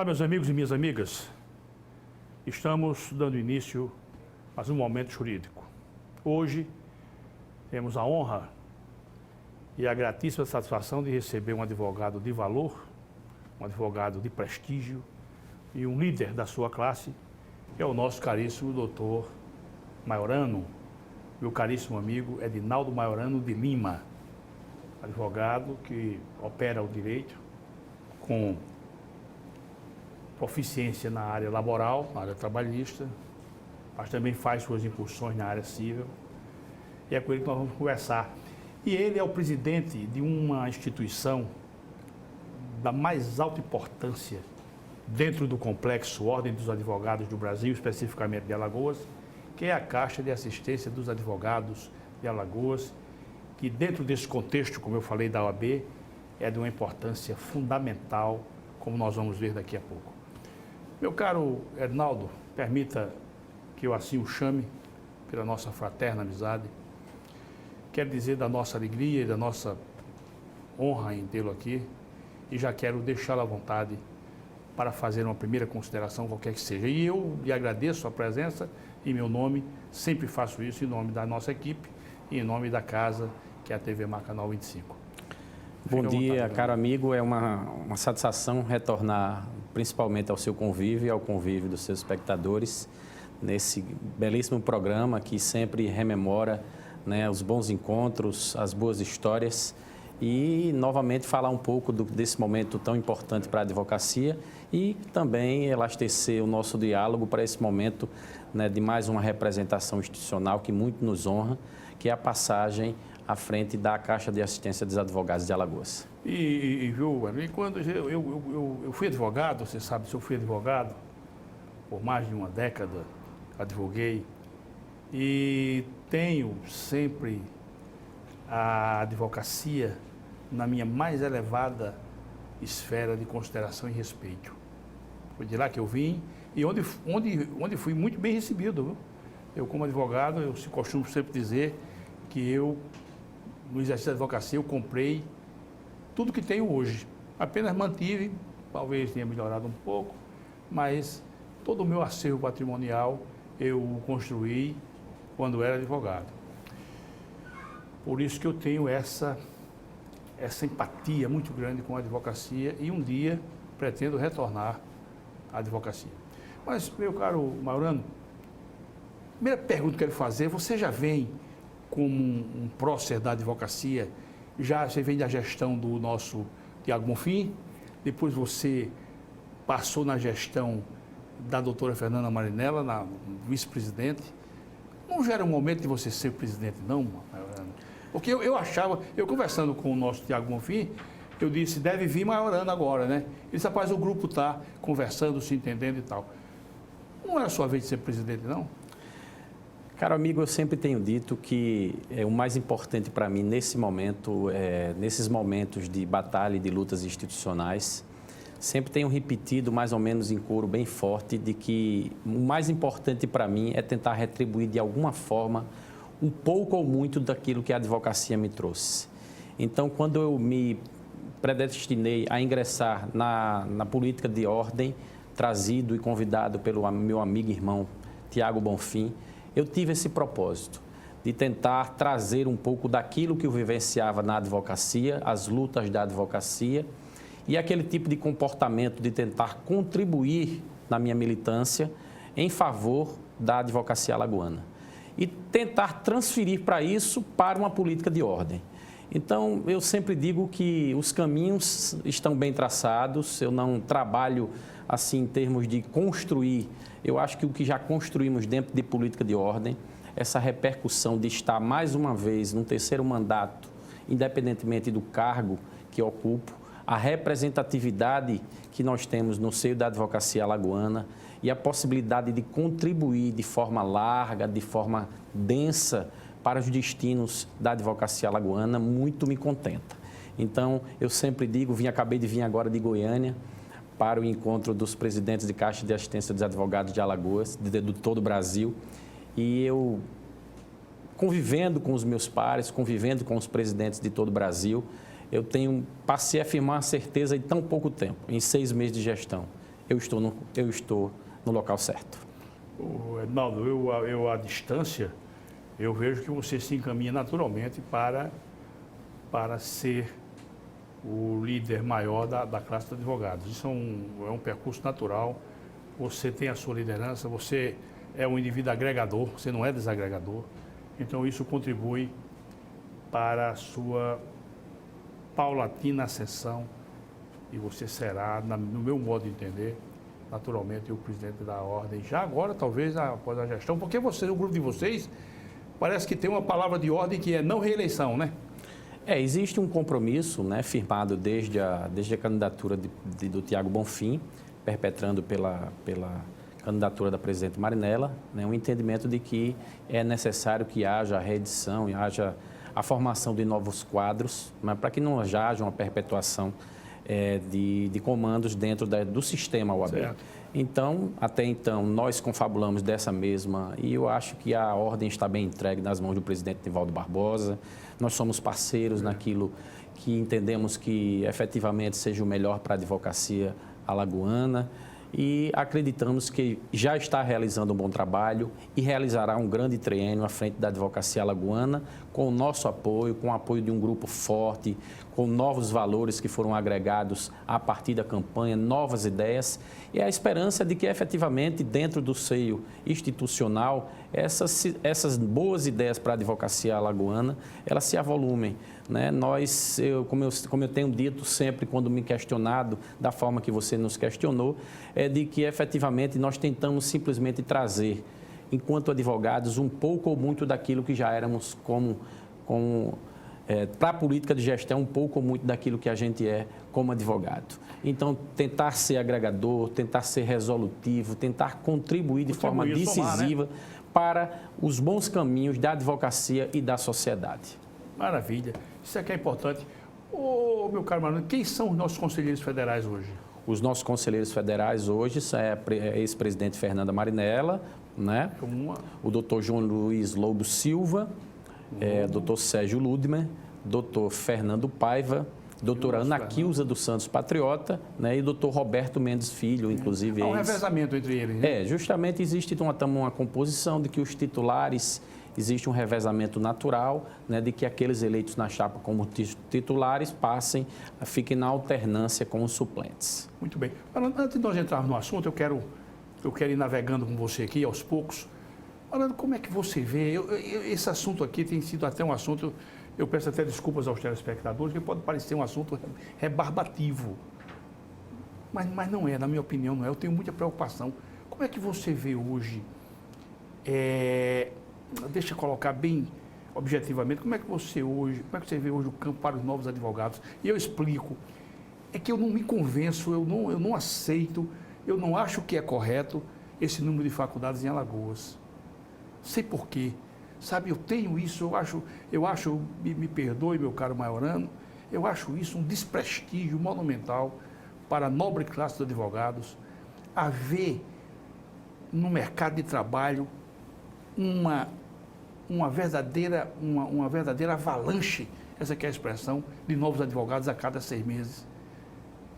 Olá, meus amigos e minhas amigas. Estamos dando início a um momento jurídico. Hoje temos a honra e a gratíssima satisfação de receber um advogado de valor, um advogado de prestígio e um líder da sua classe, que é o nosso caríssimo doutor Maiorano, meu caríssimo amigo Edinaldo Maiorano de Lima, advogado que opera o direito com proficiência na área laboral, na área trabalhista, mas também faz suas incursões na área civil. E é com ele que nós vamos conversar. E ele é o presidente de uma instituição da mais alta importância dentro do complexo Ordem dos Advogados do Brasil, especificamente de Alagoas, que é a Caixa de Assistência dos Advogados de Alagoas, que dentro desse contexto, como eu falei, da OAB, é de uma importância fundamental, como nós vamos ver daqui a pouco. Meu caro Edinaldo, permita que eu assim o chame, pela nossa fraterna amizade. Quero dizer da nossa alegria e da nossa honra em tê-lo aqui, e já quero deixá-lo à vontade para fazer uma primeira consideração, qualquer que seja. E eu lhe agradeço a presença em meu nome, sempre faço isso em nome da nossa equipe e em nome da casa, que é a TV Marcanal 25. Bom dia, caro amigo. É uma satisfação retornar principalmente ao seu convívio e ao convívio dos seus espectadores nesse belíssimo programa que sempre rememora, né, os bons encontros, as boas histórias e novamente falar um pouco desse momento tão importante para a advocacia e também elastecer o nosso diálogo para esse momento, né, de mais uma representação institucional que muito nos honra, que é a passagem à frente da Caixa de Assistência dos Advogados de Alagoas. E quando eu fui advogado, você sabe, se eu fui advogado por mais de uma década, advoguei, e tenho sempre a advocacia na minha mais elevada esfera de consideração e respeito. Foi de lá que eu vim e onde fui muito bem recebido, viu? Eu, como advogado, eu costumo sempre dizer que eu, no exercício da advocacia, eu comprei tudo que tenho hoje. Apenas mantive, talvez tenha melhorado um pouco, mas todo o meu acervo patrimonial eu o construí quando era advogado. Por isso que eu tenho essa empatia muito grande com a advocacia e um dia pretendo retornar à advocacia. Mas, meu caro Maiorano, primeira pergunta que eu quero fazer, você já vem como um prócer da advocacia, você vem da gestão do nosso Tiago Bonfim, depois você passou na gestão da doutora Fernanda Marinella, na vice-presidente. Não já era o momento de você ser presidente, não? Porque eu achava, eu conversando com o nosso Tiago Bonfim, eu disse, deve vir Maiorano agora, né? Ele disse, rapaz, o grupo está conversando, se entendendo e tal. Não era a sua vez de ser presidente, não? Caro amigo, eu sempre tenho dito que o mais importante para mim nesse momento, nesses momentos de batalha e de lutas institucionais, sempre tenho repetido mais ou menos em coro bem forte de que o mais importante para mim é tentar retribuir de alguma forma um pouco ou muito daquilo que a advocacia me trouxe. Então, quando eu me predestinei a ingressar na política de ordem, trazido e convidado pelo meu amigo e irmão Tiago Bonfim, eu tive esse propósito de tentar trazer um pouco daquilo que eu vivenciava na advocacia, as lutas da advocacia e aquele tipo de comportamento de tentar contribuir na minha militância em favor da advocacia alagoana e tentar transferir para isso para uma política de ordem. Então, eu sempre digo que os caminhos estão bem traçados, eu não trabalho assim em termos de construir. Eu acho que o que já construímos dentro de política de ordem, essa repercussão de estar mais uma vez num terceiro mandato, independentemente do cargo que ocupo, a representatividade que nós temos no seio da advocacia alagoana e a possibilidade de contribuir de forma larga, de forma densa para os destinos da advocacia alagoana, muito me contenta. Então, eu sempre digo, acabei de vir agora de Goiânia, para o encontro dos presidentes de Caixa de Assistência dos Advogados de Alagoas, de todo o Brasil, e eu, convivendo com os meus pares, convivendo com os presidentes de todo o Brasil, passei a afirmar a certeza em tão pouco tempo, em 6 meses de gestão, eu estou no local certo. Ednaldo, eu à distância, eu vejo que você se encaminha naturalmente para ser o líder maior da classe de advogados. Isso é um percurso natural. Você tem a sua liderança, você é um indivíduo agregador, você não é desagregador. Então, isso contribui para a sua paulatina ascensão e você será, no meu modo de entender, naturalmente o presidente da ordem. Já agora, talvez, após a gestão, porque o grupo de vocês, parece que tem uma palavra de ordem que é não reeleição, né? Existe um compromisso, né, firmado desde a candidatura do Tiago Bonfim, perpetrando pela candidatura da presidente Marinella, né, um entendimento de que é necessário que haja a reedição e haja a formação de novos quadros, mas para que não haja uma perpetuação de comandos dentro do sistema OAB. Certo. Então, até então, nós confabulamos dessa mesma e eu acho que a ordem está bem entregue nas mãos do presidente Nivaldo Barbosa. Nós somos parceiros naquilo que entendemos que efetivamente seja o melhor para a advocacia alagoana e acreditamos que já está realizando um bom trabalho e realizará um grande triênio à frente da advocacia alagoana com o nosso apoio, com o apoio de um grupo forte, com novos valores que foram agregados a partir da campanha, novas ideias e a esperança de que efetivamente dentro do seio institucional essas boas ideias para a advocacia alagoana, elas se avolumem. Né? Como eu tenho dito sempre quando me questionado da forma que você nos questionou, é de que efetivamente nós tentamos simplesmente trazer, enquanto advogados, um pouco ou muito daquilo que já éramos para a política de gestão, um pouco ou muito daquilo que a gente é como advogado. Então, tentar ser agregador, tentar ser resolutivo, tentar contribuir de forma decisiva para os bons caminhos da advocacia e da sociedade. Maravilha. Isso aqui é importante. Ô, meu caro Manuel, quem são os nossos conselheiros federais hoje? Os nossos conselheiros federais hoje são a ex-presidente Fernanda Marinella, né? O doutor João Luiz Lobo Silva, doutor Sérgio Ludmer, doutor Fernando Paiva, doutora Ana Quilza dos Santos Patriota, né? E doutor Roberto Mendes Filho, inclusive. Há um revezamento entre eles, né? Justamente existe uma composição de que os titulares, existe um revezamento natural, né, de que aqueles eleitos na chapa como titulares fiquem na alternância com os suplentes. Muito bem. Antes de nós entrarmos no assunto, eu quero ir navegando com você aqui aos poucos. Olha, como é que você vê? Esse assunto aqui tem sido até um assunto, eu peço até desculpas aos telespectadores, que pode parecer um assunto rebarbativo. Mas não é, na minha opinião, não é. Eu tenho muita preocupação. Como é que você vê hoje, deixa eu colocar bem objetivamente, como é que você vê hoje o campo para os novos advogados? E eu explico. É que eu não me convenço, eu não aceito, eu não acho que é correto esse número de faculdades em Alagoas. Sei por quê. Sabe, eu tenho isso, eu acho, me perdoe, meu caro Maiorano, eu acho isso um desprestígio monumental para a nobre classe dos advogados, haver no mercado de trabalho uma verdadeira avalanche, essa que é a expressão, de novos advogados a cada 6 meses.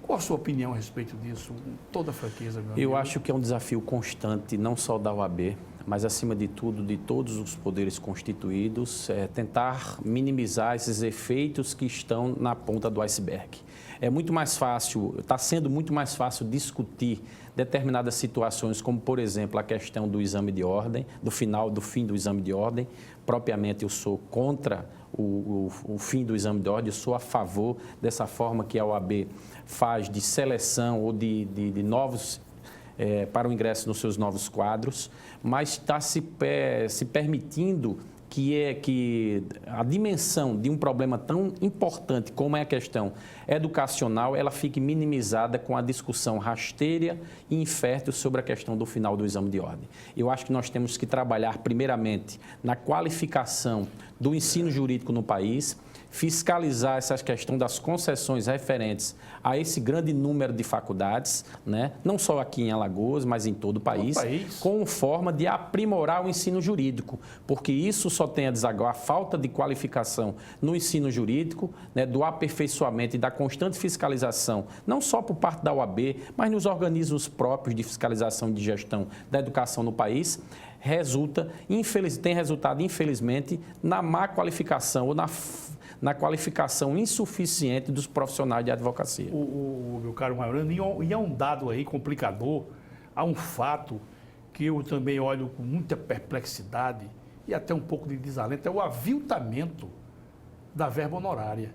Qual a sua opinião a respeito disso, com toda a franqueza, meu amigo? Eu acho que é um desafio constante, não só da OAB, mas, acima de tudo, de todos os poderes constituídos, tentar minimizar esses efeitos que estão na ponta do iceberg. É muito mais fácil, está sendo muito mais fácil discutir determinadas situações, como, por exemplo, a questão do exame de ordem, do fim do exame de ordem. Propriamente, eu sou contra o fim do exame de ordem, eu sou a favor dessa forma que a OAB faz de seleção ou de novos para o ingresso nos seus novos quadros, mas está se permitindo que a dimensão de um problema tão importante como é a questão educacional, ela fique minimizada com a discussão rasteira e infértil sobre a questão do final do exame de ordem. Eu acho que nós temos que trabalhar primeiramente na qualificação do ensino jurídico no país, fiscalizar essa questão das concessões referentes a esse grande número de faculdades, né? Não só aqui em Alagoas, mas em todo o país, com forma de aprimorar o ensino jurídico, porque isso só tem a desaguar a falta de qualificação no ensino jurídico, né, do aperfeiçoamento e da constante fiscalização, não só por parte da OAB, mas nos organismos próprios de fiscalização e de gestão da educação no país, tem resultado, infelizmente, na má qualificação ou na qualificação insuficiente dos profissionais de advocacia. Meu caro Maiorano, e há um dado aí complicador, há um fato que eu também olho com muita perplexidade e até um pouco de desalento, é o aviltamento da verba honorária.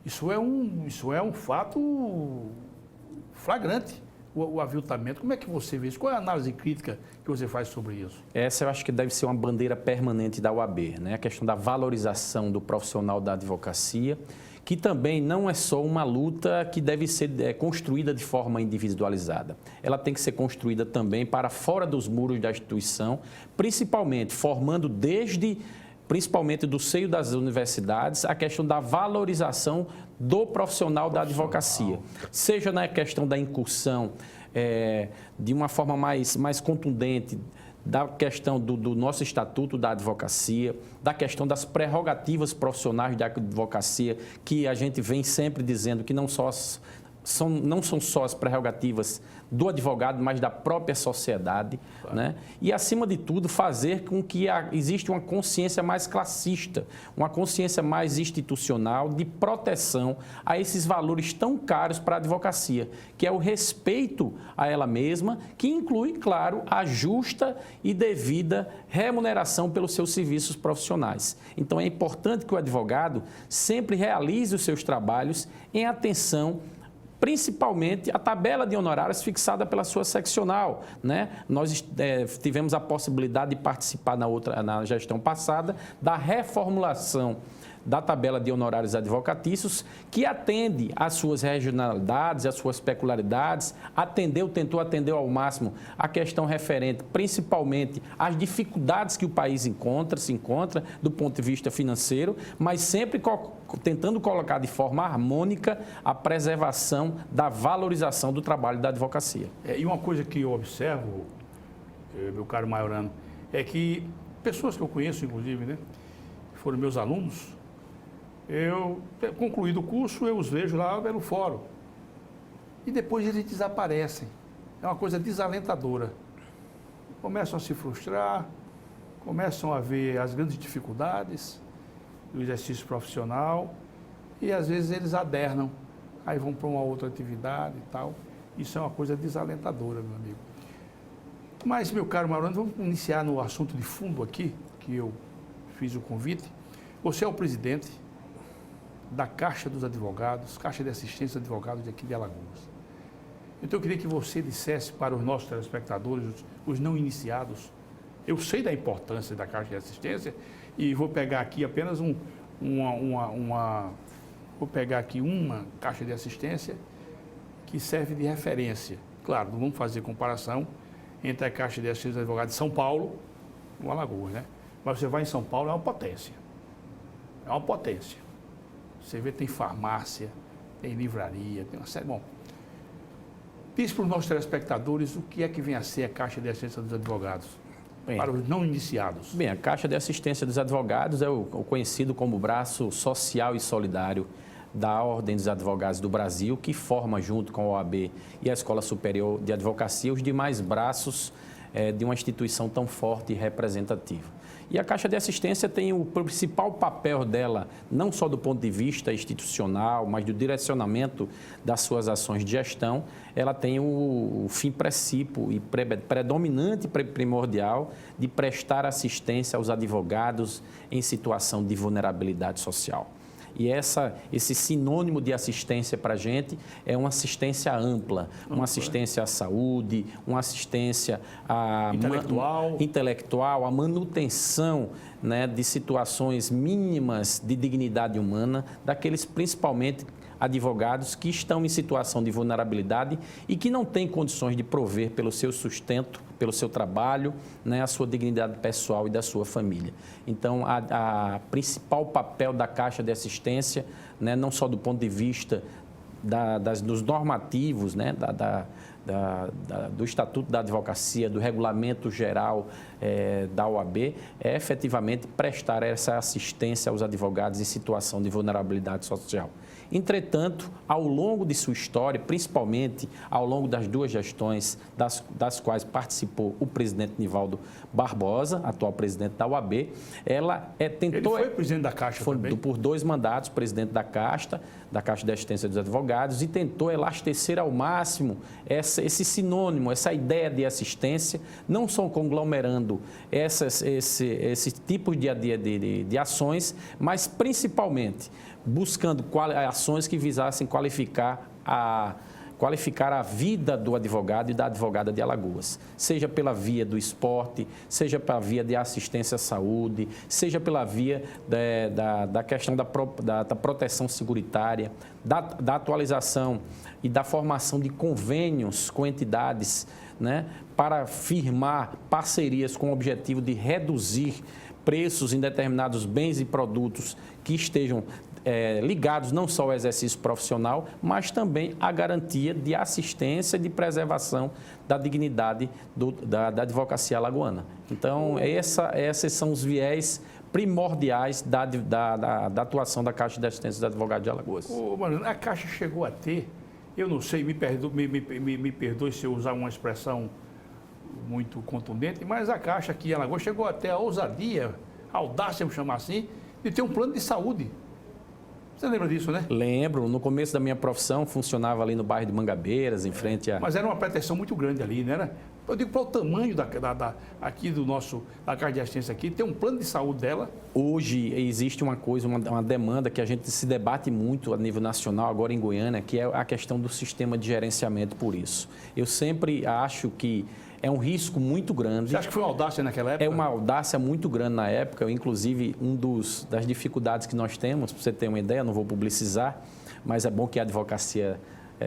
Isso é um fato flagrante, o aviltamento. Como é que você vê isso? Qual é a análise crítica que você faz sobre isso? Essa eu acho que deve ser uma bandeira permanente da OAB, né? A questão da valorização do profissional da advocacia, que também não é só uma luta que deve ser construída de forma individualizada. Ela tem que ser construída também para fora dos muros da instituição, principalmente formando principalmente do seio das universidades, a questão da valorização do profissional da advocacia. Seja na questão da incursão, de uma forma mais contundente, da questão do nosso Estatuto da Advocacia, da questão das prerrogativas profissionais da advocacia, que a gente vem sempre dizendo que não são só as prerrogativas do advogado, mas da própria sociedade, claro, né? E, acima de tudo, fazer com que exista uma consciência mais classista, uma consciência mais institucional de proteção a esses valores tão caros para a advocacia, que é o respeito a ela mesma, que inclui, claro, a justa e devida remuneração pelos seus serviços profissionais. Então, é importante que o advogado sempre realize os seus trabalhos em atenção principalmente a tabela de honorários fixada pela sua seccional, né? Nós tivemos a possibilidade de participar na gestão passada da reformulação da tabela de honorários advocatícios, que atende às suas regionalidades, às suas peculiaridades, tentou atender ao máximo a questão referente principalmente às dificuldades que o país se encontra do ponto de vista financeiro, mas sempre tentando colocar de forma harmônica a preservação da valorização do trabalho da advocacia. E uma coisa que eu observo, meu caro Maiorano, é que pessoas que eu conheço, inclusive, né, que foram meus alunos, eu, concluído o curso, eu os vejo lá pelo fórum. E depois eles desaparecem. É uma coisa desalentadora. Começam a se frustrar, começam a ver as grandes dificuldades do exercício profissional e às vezes eles adernam, aí vão para uma outra atividade e tal. Isso é uma coisa desalentadora, meu amigo. Mas, meu caro Maiorano, vamos iniciar no assunto de fundo aqui, que eu fiz o convite. Você é o presidente da Caixa dos Advogados, Caixa de Assistência de Advogados de aqui de Alagoas. Então eu queria que você dissesse para os nossos telespectadores, os não iniciados, eu sei da importância da Caixa de Assistência e vou pegar aqui apenas vou pegar aqui uma Caixa de Assistência que serve de referência. Claro, não vamos fazer comparação entre a Caixa de Assistência de Advogados de São Paulo e o Alagoas, né? Mas você vai em São Paulo, é uma potência. É uma potência. Você vê, tem farmácia, tem livraria, tem uma série. Bom, diz para os nossos telespectadores o que é que vem a ser a Caixa de Assistência dos Advogados, para os não iniciados. Bem, a Caixa de Assistência dos Advogados é o conhecido como braço social e solidário da Ordem dos Advogados do Brasil, que forma, junto com a OAB e a Escola Superior de Advocacia, os demais braços de uma instituição tão forte e representativa. E a Caixa de Assistência tem o principal papel dela, não só do ponto de vista institucional, mas do direcionamento das suas ações de gestão. Ela tem o fim precípio e predominante primordial de prestar assistência aos advogados em situação de vulnerabilidade social. E esse sinônimo de assistência para a gente é uma assistência ampla, uma assistência à saúde, uma assistência intelectual, a manutenção, né, de situações mínimas de dignidade humana, daqueles principalmente advogados que estão em situação de vulnerabilidade e que não têm condições de prover pelo seu sustento, pelo seu trabalho, né, a sua dignidade pessoal e da sua família. Então, a principal papel da Caixa de Assistência, né, não só do ponto de vista dos normativos, né, do Estatuto da Advocacia, do Regulamento Geral da OAB, é efetivamente prestar essa assistência aos advogados em situação de vulnerabilidade social. Entretanto, ao longo de sua história, principalmente ao longo das 2 gestões das quais participou o presidente Nivaldo Barbosa, atual presidente da OAB, ela tentou... Ele foi presidente da Caixa também? Por 2 mandatos, presidente da Caixa de Assistência dos Advogados, e tentou elastecer ao máximo esse sinônimo, essa ideia de assistência, não só conglomerando esse tipo de ações, mas principalmente buscando ações que visassem qualificar a vida do advogado e da advogada de Alagoas, seja pela via do esporte, seja pela via de assistência à saúde, seja pela via da questão da proteção seguritária, da atualização e da formação de convênios com entidades, né, para firmar parcerias com o objetivo de reduzir preços em determinados bens e produtos que estejam ligados não só ao exercício profissional, mas também à garantia de assistência e de preservação da dignidade da advocacia alagoana. Então, esses são os viés primordiais da atuação da Caixa de Assistência dos Advogados de Alagoas. Mariano, a Caixa chegou a ter, eu não sei, me perdoe se eu usar uma expressão muito contundente, mas a Caixa aqui em Alagoas chegou até a ousadia, a audácia, vamos chamar assim, de ter um plano de saúde. Você lembra disso, né? Lembro. No começo da minha profissão, funcionava ali no bairro de Mangabeiras, em frente a... Mas era uma pretensão muito grande ali, não era? Eu digo para o tamanho aqui da Caixa de Assistência aqui, ter um plano de saúde dela. Hoje existe uma demanda que a gente se debate muito a nível nacional, agora em Goiânia, que é a questão do sistema de gerenciamento por isso. Eu sempre acho que é um risco muito grande. Você acha que foi uma audácia naquela época? É uma audácia muito grande na época. Inclusive, das dificuldades que nós temos, para você ter uma ideia, não vou publicizar, mas é bom que a advocacia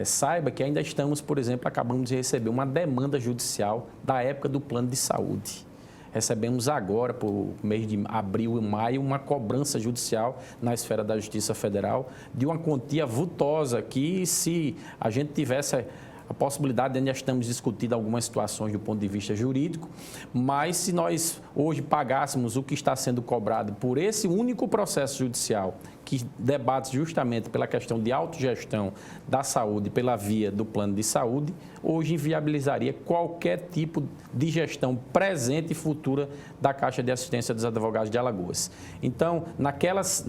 saiba que ainda estamos, por exemplo, acabamos de receber uma demanda judicial da época do plano de saúde. Recebemos agora, por mês de abril e maio, uma cobrança judicial na esfera da Justiça Federal de uma quantia vultosa que, se a gente tivesse a possibilidade, ainda estamos discutindo algumas situações do ponto de vista jurídico, mas se nós hoje pagássemos o que está sendo cobrado por esse único processo judicial, que debate justamente pela questão de autogestão da saúde pela via do plano de saúde, hoje inviabilizaria qualquer tipo de gestão presente e futura da Caixa de Assistência dos Advogados de Alagoas. Então, naquelas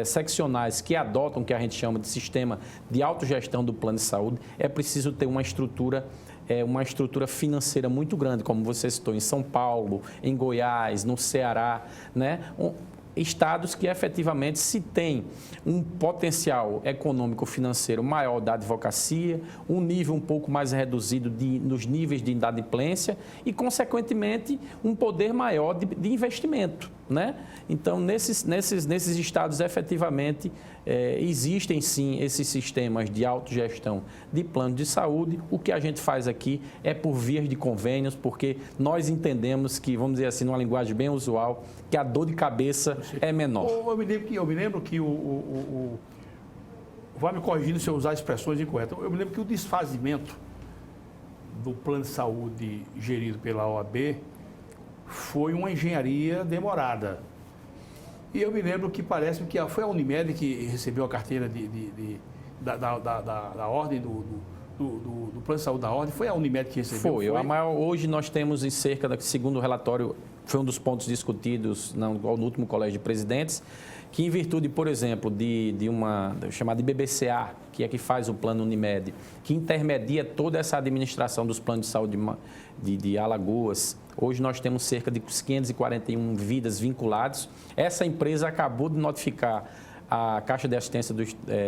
seccionais que adotam o que a gente chama de sistema de autogestão do plano de saúde, é preciso ter uma estrutura financeira muito grande, como você citou, em São Paulo, em Goiás, no Ceará, né? Estados que efetivamente se tem um potencial econômico-financeiro maior da advocacia, um nível um pouco mais reduzido nos níveis de inadimplência e, consequentemente, um poder maior de investimento, né? Então, nesses estados, efetivamente, existem sim esses sistemas de autogestão de plano de saúde. O que a gente faz aqui é por vias de convênios, porque nós entendemos que, vamos dizer assim, numa linguagem bem usual, que a dor de cabeça é menor. Eu me lembro que vai me corrigindo se eu usar expressões incorretas. Eu me lembro que o desfazimento do plano de saúde gerido pela OAB foi uma engenharia demorada. E eu me lembro que parece que foi a Unimed que recebeu a carteira da ordem, do plano de saúde da ordem. Foi a Unimed que recebeu? Foi. Hoje nós temos segundo o relatório, foi um dos pontos discutidos no último Colégio de Presidentes, que em virtude, por exemplo, de uma chamada de BBCA, que é que faz o plano Unimed, que intermedia toda essa administração dos planos de saúde de Alagoas. Hoje nós temos cerca de 541 vidas vinculadas. Essa empresa acabou de notificar a Caixa de Assistência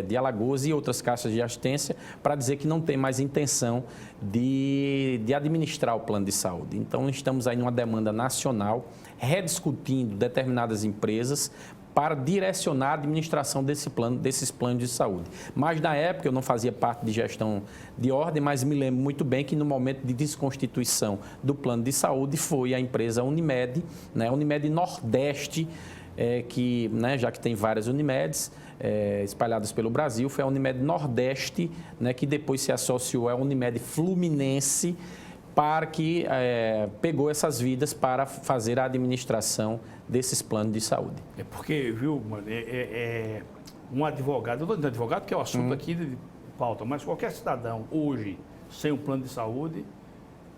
de Alagoas e outras caixas de assistência para dizer que não tem mais intenção de administrar o plano de saúde. Então, estamos aí numa demanda nacional, rediscutindo determinadas empresas para direcionar a administração desses planos de saúde. Mas, na época, eu não fazia parte de gestão de ordem, mas me lembro muito bem que no momento de desconstituição do plano de saúde foi a empresa Unimed, né, Unimed Nordeste, que, né, já que tem várias Unimedes espalhadas pelo Brasil, foi a Unimed Nordeste, né, que depois se associou à Unimed Fluminense, para que pegou essas vidas para fazer a administração desses planos de saúde. É porque, viu, mano, um advogado, eu estou dizendo advogado que é o assunto aqui de pauta, mas qualquer cidadão hoje, sem um plano de saúde,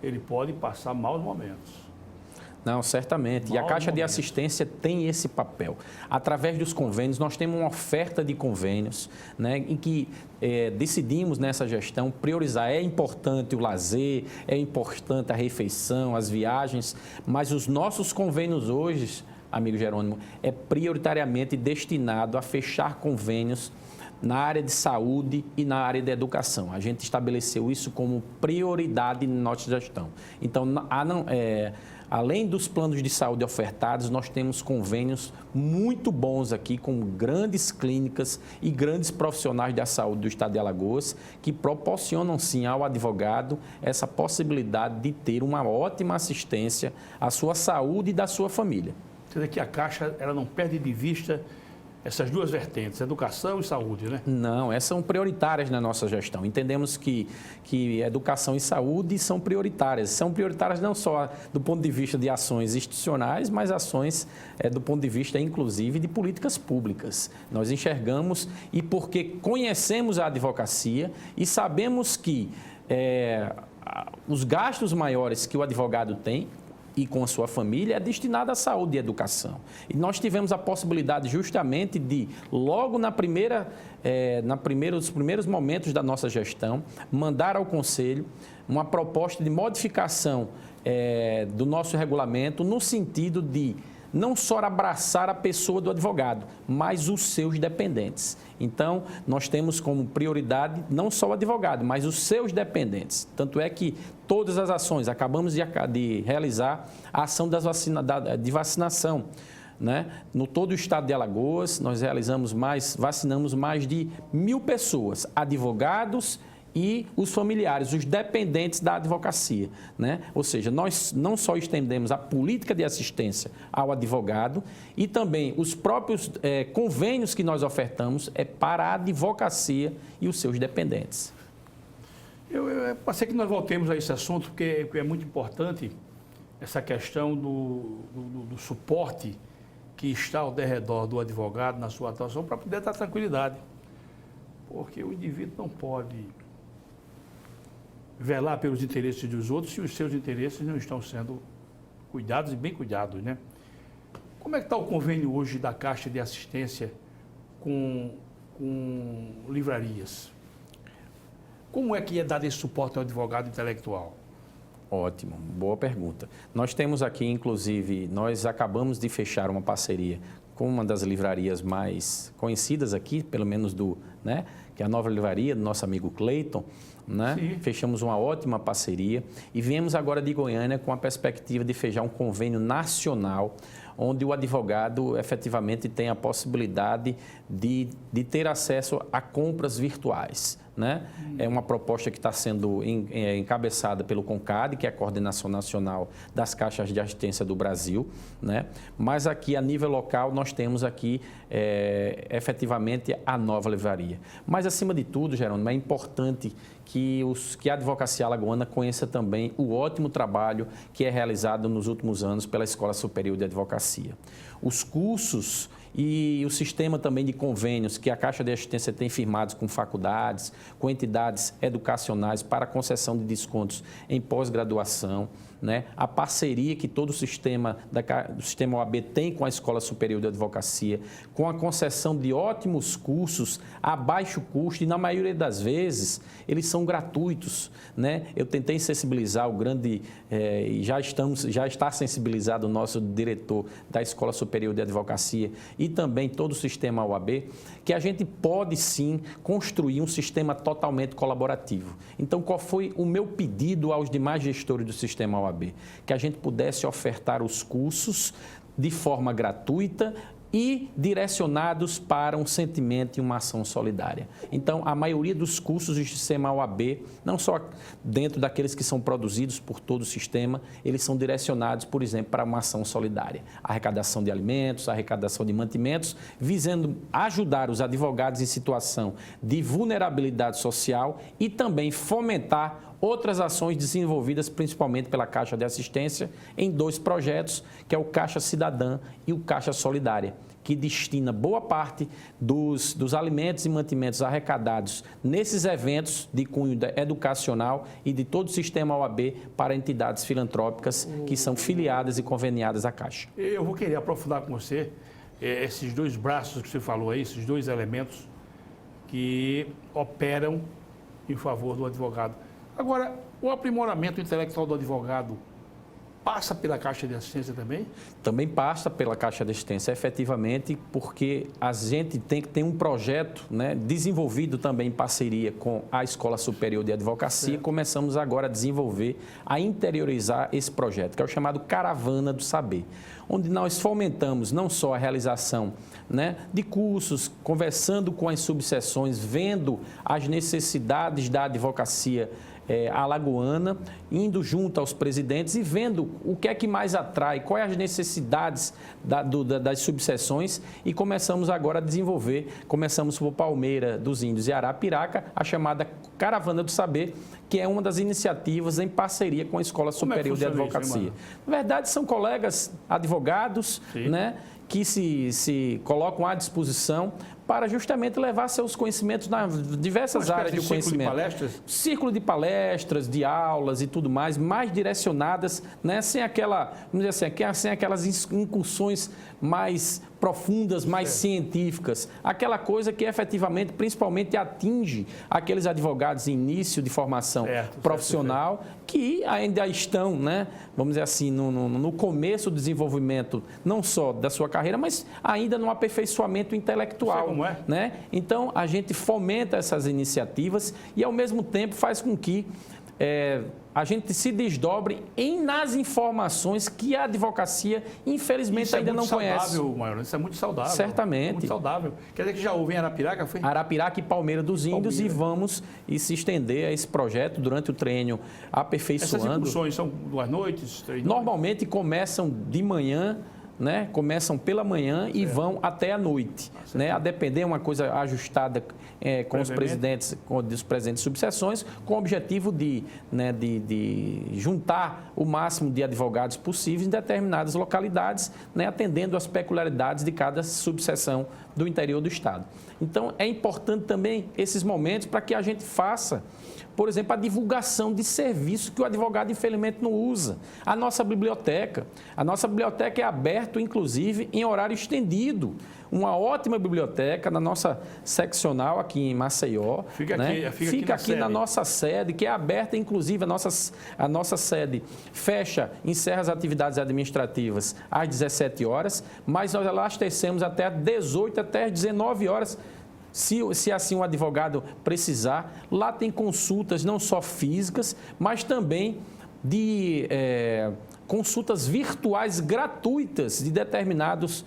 ele pode passar maus momentos. Não, certamente. E a Caixa de Assistência tem esse papel. Através dos convênios, nós temos uma oferta de convênios, né, em que decidimos nessa gestão priorizar. É importante o lazer, é importante a refeição, as viagens, mas os nossos convênios hoje, amigo Jerônimo, é prioritariamente destinado a fechar convênios na área de saúde e na área de educação. A gente estabeleceu isso como prioridade na nossa gestão. Então, além dos planos de saúde ofertados, nós temos convênios muito bons aqui com grandes clínicas e grandes profissionais da saúde do estado de Alagoas que proporcionam sim ao advogado essa possibilidade de ter uma ótima assistência à sua saúde e da sua família. Quer dizer que a Caixa ela não perde de vista essas duas vertentes, educação e saúde, né? Não, essas são prioritárias na nossa gestão. Entendemos que educação e saúde são prioritárias. São prioritárias não só do ponto de vista de ações institucionais, mas ações do ponto de vista, inclusive, de políticas públicas. Nós enxergamos e porque conhecemos a advocacia e sabemos que os gastos maiores que o advogado tem e com a sua família é destinado à saúde e educação. E nós tivemos a possibilidade justamente de, logo nos primeiros momentos da nossa gestão, mandar ao Conselho uma proposta de modificação do nosso regulamento no sentido de não só abraçar a pessoa do advogado, mas os seus dependentes. Então, nós temos como prioridade não só o advogado, mas os seus dependentes. Tanto é que todas as ações, acabamos de realizar a ação de vacinação. Né? No todo o estado de Alagoas, nós vacinamos mais de 1.000 pessoas, advogados e os familiares, os dependentes da advocacia, né? Ou seja, nós não só estendemos a política de assistência ao advogado e também os próprios convênios que nós ofertamos para a advocacia e os seus dependentes. Pode ser que nós voltemos a esse assunto, porque é muito importante essa questão do suporte que está ao derredor do advogado na sua atuação para poder dar tranquilidade. Porque o indivíduo não pode velar pelos interesses dos outros se os seus interesses não estão sendo cuidados e bem cuidados, né? Como é que está o convênio hoje da Caixa de Assistência com livrarias? Como é que é dado esse suporte ao advogado intelectual? Ótimo, boa pergunta. Nós temos aqui, inclusive, nós acabamos de fechar uma parceria com uma das livrarias mais conhecidas aqui, pelo menos que é a Nova Livraria, do nosso amigo Cleiton, né? Fechamos uma ótima parceria e viemos agora de Goiânia com a perspectiva de fechar um convênio nacional, onde o advogado efetivamente tem a possibilidade de ter acesso a compras virtuais. Né? É uma proposta que está sendo encabeçada pelo CONCAD, que é a Coordenação Nacional das Caixas de Assistência do Brasil, né? Mas aqui, a nível local, nós temos aqui, efetivamente, a Nova Livraria. Mas, acima de tudo, Jerônimo, é importante que a advocacia alagoana conheça também o ótimo trabalho que é realizado nos últimos anos pela Escola Superior de Advocacia. Os cursos e o sistema também de convênios que a Caixa de Assistência tem firmados com faculdades, com entidades educacionais para concessão de descontos em pós-graduação, né? A parceria que todo o sistema OAB tem com a Escola Superior de Advocacia, com a concessão de ótimos cursos a baixo custo e, na maioria das vezes, eles são gratuitos, né? Eu tentei sensibilizar e já está sensibilizado o nosso diretor da Escola Superior de Advocacia e também todo o sistema OAB, que a gente pode sim construir um sistema totalmente colaborativo. Então, qual foi o meu pedido aos demais gestores do sistema OAB? Que a gente pudesse ofertar os cursos de forma gratuita e direcionados para um sentimento e uma ação solidária. Então, a maioria dos cursos do sistema OAB, não só dentro daqueles que são produzidos por todo o sistema, eles são direcionados, por exemplo, para uma ação solidária. Arrecadação de alimentos, arrecadação de mantimentos, visando ajudar os advogados em situação de vulnerabilidade social e também fomentar outras ações desenvolvidas principalmente pela Caixa de Assistência em 2 projetos, que é o Caixa Cidadã e o Caixa Solidária, que destina boa parte dos alimentos e mantimentos arrecadados nesses eventos de cunho educacional e de todo o sistema OAB para entidades filantrópicas que são filiadas e conveniadas à Caixa. Eu vou querer aprofundar com você esses 2 braços que você falou aí, esses 2 elementos que operam em favor do advogado. Agora, o aprimoramento intelectual do advogado passa pela Caixa de Assistência também? Também passa pela Caixa de Assistência, efetivamente, porque a gente tem que ter um projeto, né, desenvolvido também em parceria com a Escola Superior de Advocacia. Certo. Começamos agora a desenvolver, a interiorizar esse projeto, que é o chamado Caravana do Saber, onde nós fomentamos não só a realização, né, de cursos, conversando com as subseções, vendo as necessidades da advocacia alagoana, indo junto aos presidentes e vendo o que é que mais atrai, quais as necessidades das subseções, e começamos agora a desenvolver, começamos por Palmeira dos Índios e Arapiraca, a chamada Caravana do Saber, que é uma das iniciativas em parceria com a Escola Superior de Advocacia. Isso, na verdade, são colegas advogados, né, que se colocam à disposição para justamente levar seus conhecimentos nas diversas áreas de conhecimento. Círculo de palestras? Círculo de palestras, de aulas e tudo mais direcionadas, né, sem aquela, vamos dizer assim, sem aquelas incursões mais profundas, mais científicas. Aquela coisa que efetivamente, principalmente, atinge aqueles advogados em início de formação profissional, que ainda estão, né, vamos dizer assim, no começo do desenvolvimento, não só da sua carreira, mas ainda no aperfeiçoamento intelectual. Né? Então, a gente fomenta essas iniciativas e, ao mesmo tempo, faz com que a gente se desdobre nas informações que a advocacia, infelizmente, ainda não conhece. Isso é muito saudável. Certamente. Muito saudável. Quer dizer que já houve em Arapiraca? Foi? Arapiraca e Palmeira dos Índios, e vamos se estender a esse projeto durante o treino, aperfeiçoando. Essas incursões são 2 noites? 3 noites? Normalmente começam de manhã, né? Começam pela manhã e vão até a noite, né? A depender, uma coisa ajustada com os presidentes, dos presidentes de subseções, com o objetivo de juntar o máximo de advogados possíveis em determinadas localidades, né? Atendendo às peculiaridades de cada subseção do interior do Estado. Então, é importante também esses momentos para que a gente faça, por exemplo, a divulgação de serviços que o advogado, infelizmente, não usa. A nossa biblioteca é aberta, inclusive, em horário estendido. Uma ótima biblioteca na nossa seccional aqui em Maceió. Fica aqui na nossa sede, que é aberta, inclusive, a nossa sede fecha, encerra as atividades administrativas às 17 horas, mas nós abastecemos até às 18, até às 19 horas, se assim um advogado precisar. Lá tem consultas não só físicas, mas também de consultas virtuais gratuitas de determinados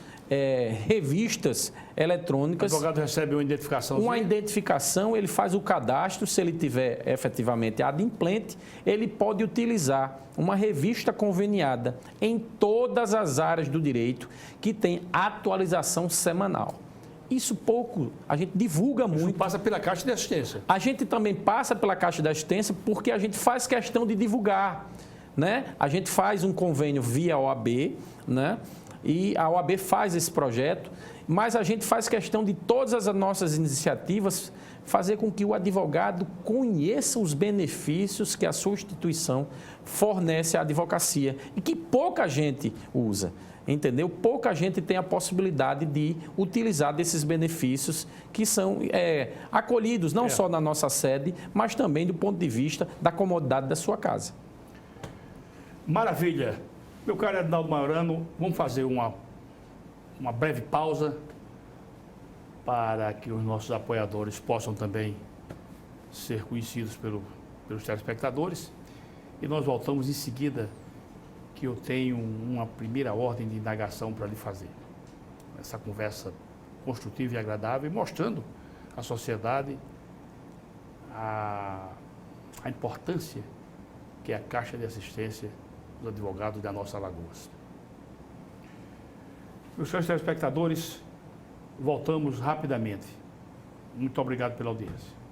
revistas eletrônicas. O advogado recebe uma identificação? Uma identificação, ele faz o cadastro, se ele tiver efetivamente adimplente, ele pode utilizar uma revista conveniada em todas as áreas do direito, que tem atualização semanal. Isso pouco, a gente divulga muito. Isso passa pela Caixa de Assistência. A gente também passa pela Caixa de Assistência porque a gente faz questão de divulgar, né? A gente faz um convênio via OAB, né? E a OAB faz esse projeto, mas a gente faz questão de todas as nossas iniciativas fazer com que o advogado conheça os benefícios que a sua instituição fornece à advocacia e que pouca gente usa. Entendeu? Pouca gente tem a possibilidade de utilizar desses benefícios que são acolhidos não só na nossa sede, mas também do ponto de vista da comodidade da sua casa. Maravilha. Meu caro Edinaldo Maiorano, vamos fazer uma breve pausa para que os nossos apoiadores possam também ser conhecidos pelos telespectadores. E nós voltamos em seguida, que eu tenho uma primeira ordem de indagação para lhe fazer. essa conversa construtiva e agradável e mostrando à sociedade a importância que é a Caixa de Assistência dos Advogados da nossa Alagoas. Meus senhores telespectadores, voltamos rapidamente. Muito obrigado pela audiência.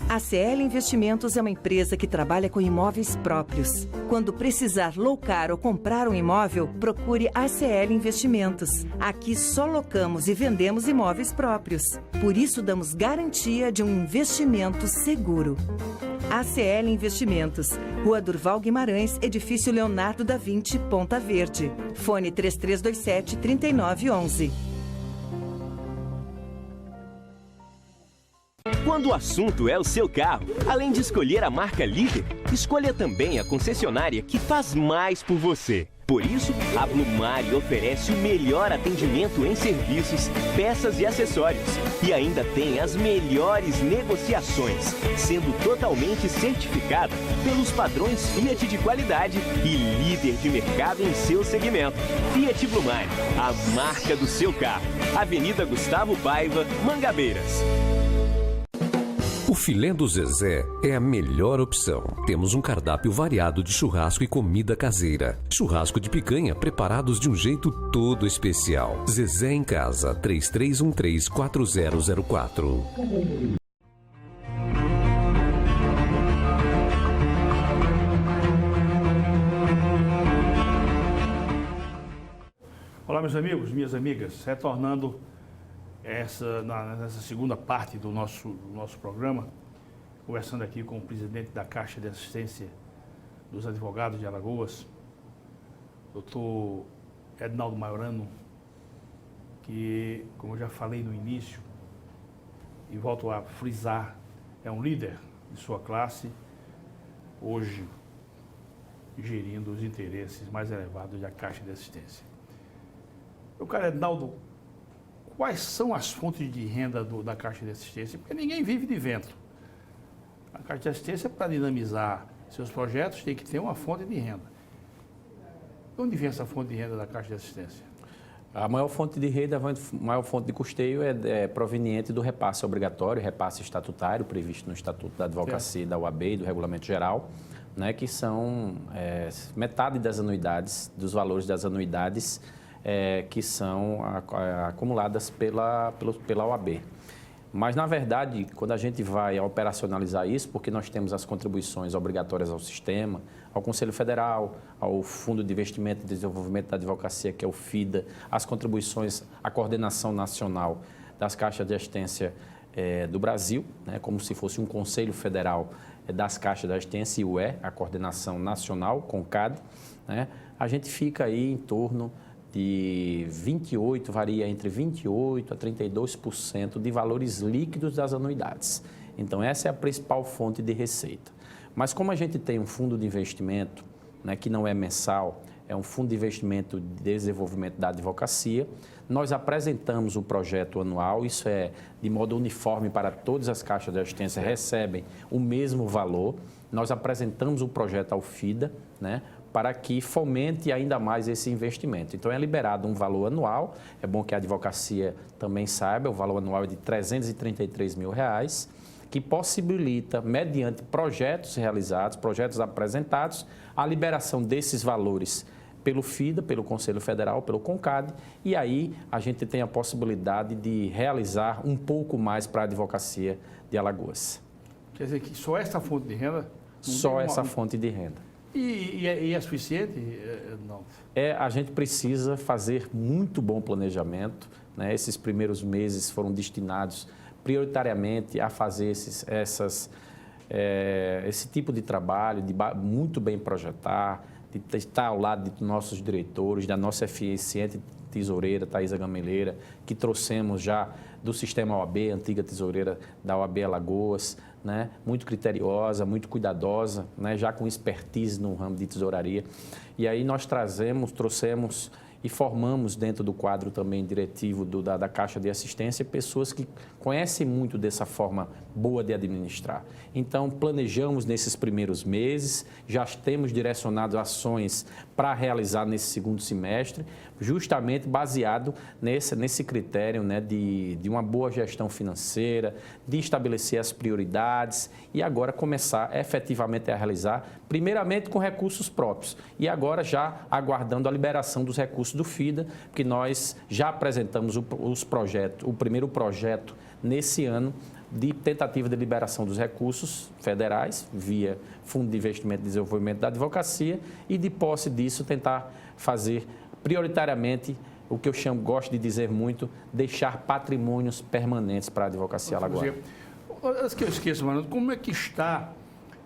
A ACL Investimentos é uma empresa que trabalha com imóveis próprios. Quando precisar locar ou comprar um imóvel, procure a ACL Investimentos. Aqui só locamos e vendemos imóveis próprios. Por isso, damos garantia de um investimento seguro. ACL Investimentos, Rua Durval Guimarães, Edifício Leonardo da Vinci, Ponta Verde. Fone 3327-3911. Quando o assunto é o seu carro, além de escolher a marca líder, escolha também a concessionária que faz mais por você. Por isso, a Blumari oferece o melhor atendimento em serviços, peças e acessórios. E ainda tem as melhores negociações, sendo totalmente certificada pelos padrões Fiat de qualidade e líder de mercado em seu segmento. Fiat Blumari, a marca do seu carro. Avenida Gustavo Paiva, Mangabeiras. O filé do Zezé é a melhor opção. Temos um cardápio variado de churrasco e comida caseira. Churrasco de picanha preparados de um jeito todo especial. Zezé em Casa, 3313-4004. Olá, meus amigos, minhas amigas, retornando nessa segunda parte do nosso programa, conversando aqui com o presidente da Caixa de Assistência dos Advogados de Alagoas, doutor Ednaldo Maiorano, que, como eu já falei no início, e volto a frisar, é um líder de sua classe, hoje gerindo os interesses mais elevados da Caixa de Assistência. Meu caro Ednaldo, quais são as fontes de renda da Caixa de Assistência? Porque ninguém vive de vento. A Caixa de Assistência, para dinamizar seus projetos, tem que ter uma fonte de renda. De onde vem essa fonte de renda da Caixa de Assistência? A maior fonte de renda, a maior fonte de custeio é proveniente do repasse obrigatório, repasse estatutário, previsto no Estatuto da Advocacia, da OAB e do Regulamento Geral, né, que são metade das anuidades, dos valores das anuidades, que são acumuladas pela OAB. Mas, na verdade, quando a gente vai operacionalizar isso, porque nós temos as contribuições obrigatórias ao sistema, ao Conselho Federal, ao Fundo de Investimento e Desenvolvimento da Advocacia, que é o FIDA, as contribuições à coordenação nacional das Caixas de Assistência do Brasil, né, como se fosse um Conselho Federal das Caixas de Assistência, e a coordenação nacional, CONCAD, né, a gente fica aí em torno de 28%, varia entre 28% a 32% de valores líquidos das anuidades. Então, essa é a principal fonte de receita. Mas como a gente tem um fundo de investimento, né, que não é mensal, é um fundo de investimento de desenvolvimento da advocacia, nós apresentamos o projeto anual, isso é de modo uniforme para todas as caixas de assistência, recebem o mesmo valor. Nós apresentamos o projeto ao FIDA, né, para que fomente ainda mais esse investimento. Então, é liberado um valor anual, é bom que a advocacia também saiba, o valor anual é de R$333 mil, que possibilita, mediante projetos realizados, projetos apresentados, a liberação desses valores pelo FIDA, pelo Conselho Federal, pelo CONCAD, e aí a gente tem a possibilidade de realizar um pouco mais para a advocacia de Alagoas. Quer dizer que só essa fonte de renda? Só essa fonte de renda. E é suficiente? Não. A gente precisa fazer muito bom planejamento, né? Esses primeiros meses foram destinados prioritariamente a fazer esse tipo de trabalho, de muito bem projetar, de estar ao lado de nossos diretores, da nossa eficiente tesoureira, Thaisa Gameleira, que trouxemos já do sistema OAB, antiga tesoureira da OAB Alagoas, né? Muito criteriosa, muito cuidadosa, né? Já com expertise no ramo de tesouraria. E aí nós trouxemos e formamos dentro do quadro também diretivo da Caixa de Assistência pessoas que conhecem muito dessa forma boa de administrar. Então, planejamos nesses primeiros meses, já temos direcionado ações para realizar nesse segundo semestre, justamente baseado nesse critério, né, de uma boa gestão financeira, de estabelecer as prioridades e agora começar efetivamente a realizar, primeiramente com recursos próprios e agora já aguardando a liberação dos recursos do FIDA, que nós já apresentamos o primeiro projeto nesse ano de tentativa de liberação dos recursos federais via Fundo de Investimento e Desenvolvimento da Advocacia e de posse disso tentar fazer prioritariamente o que eu gosto de dizer muito, deixar patrimônios permanentes para a advocacia alagoana. Antes que eu esqueça, mano, como é que está?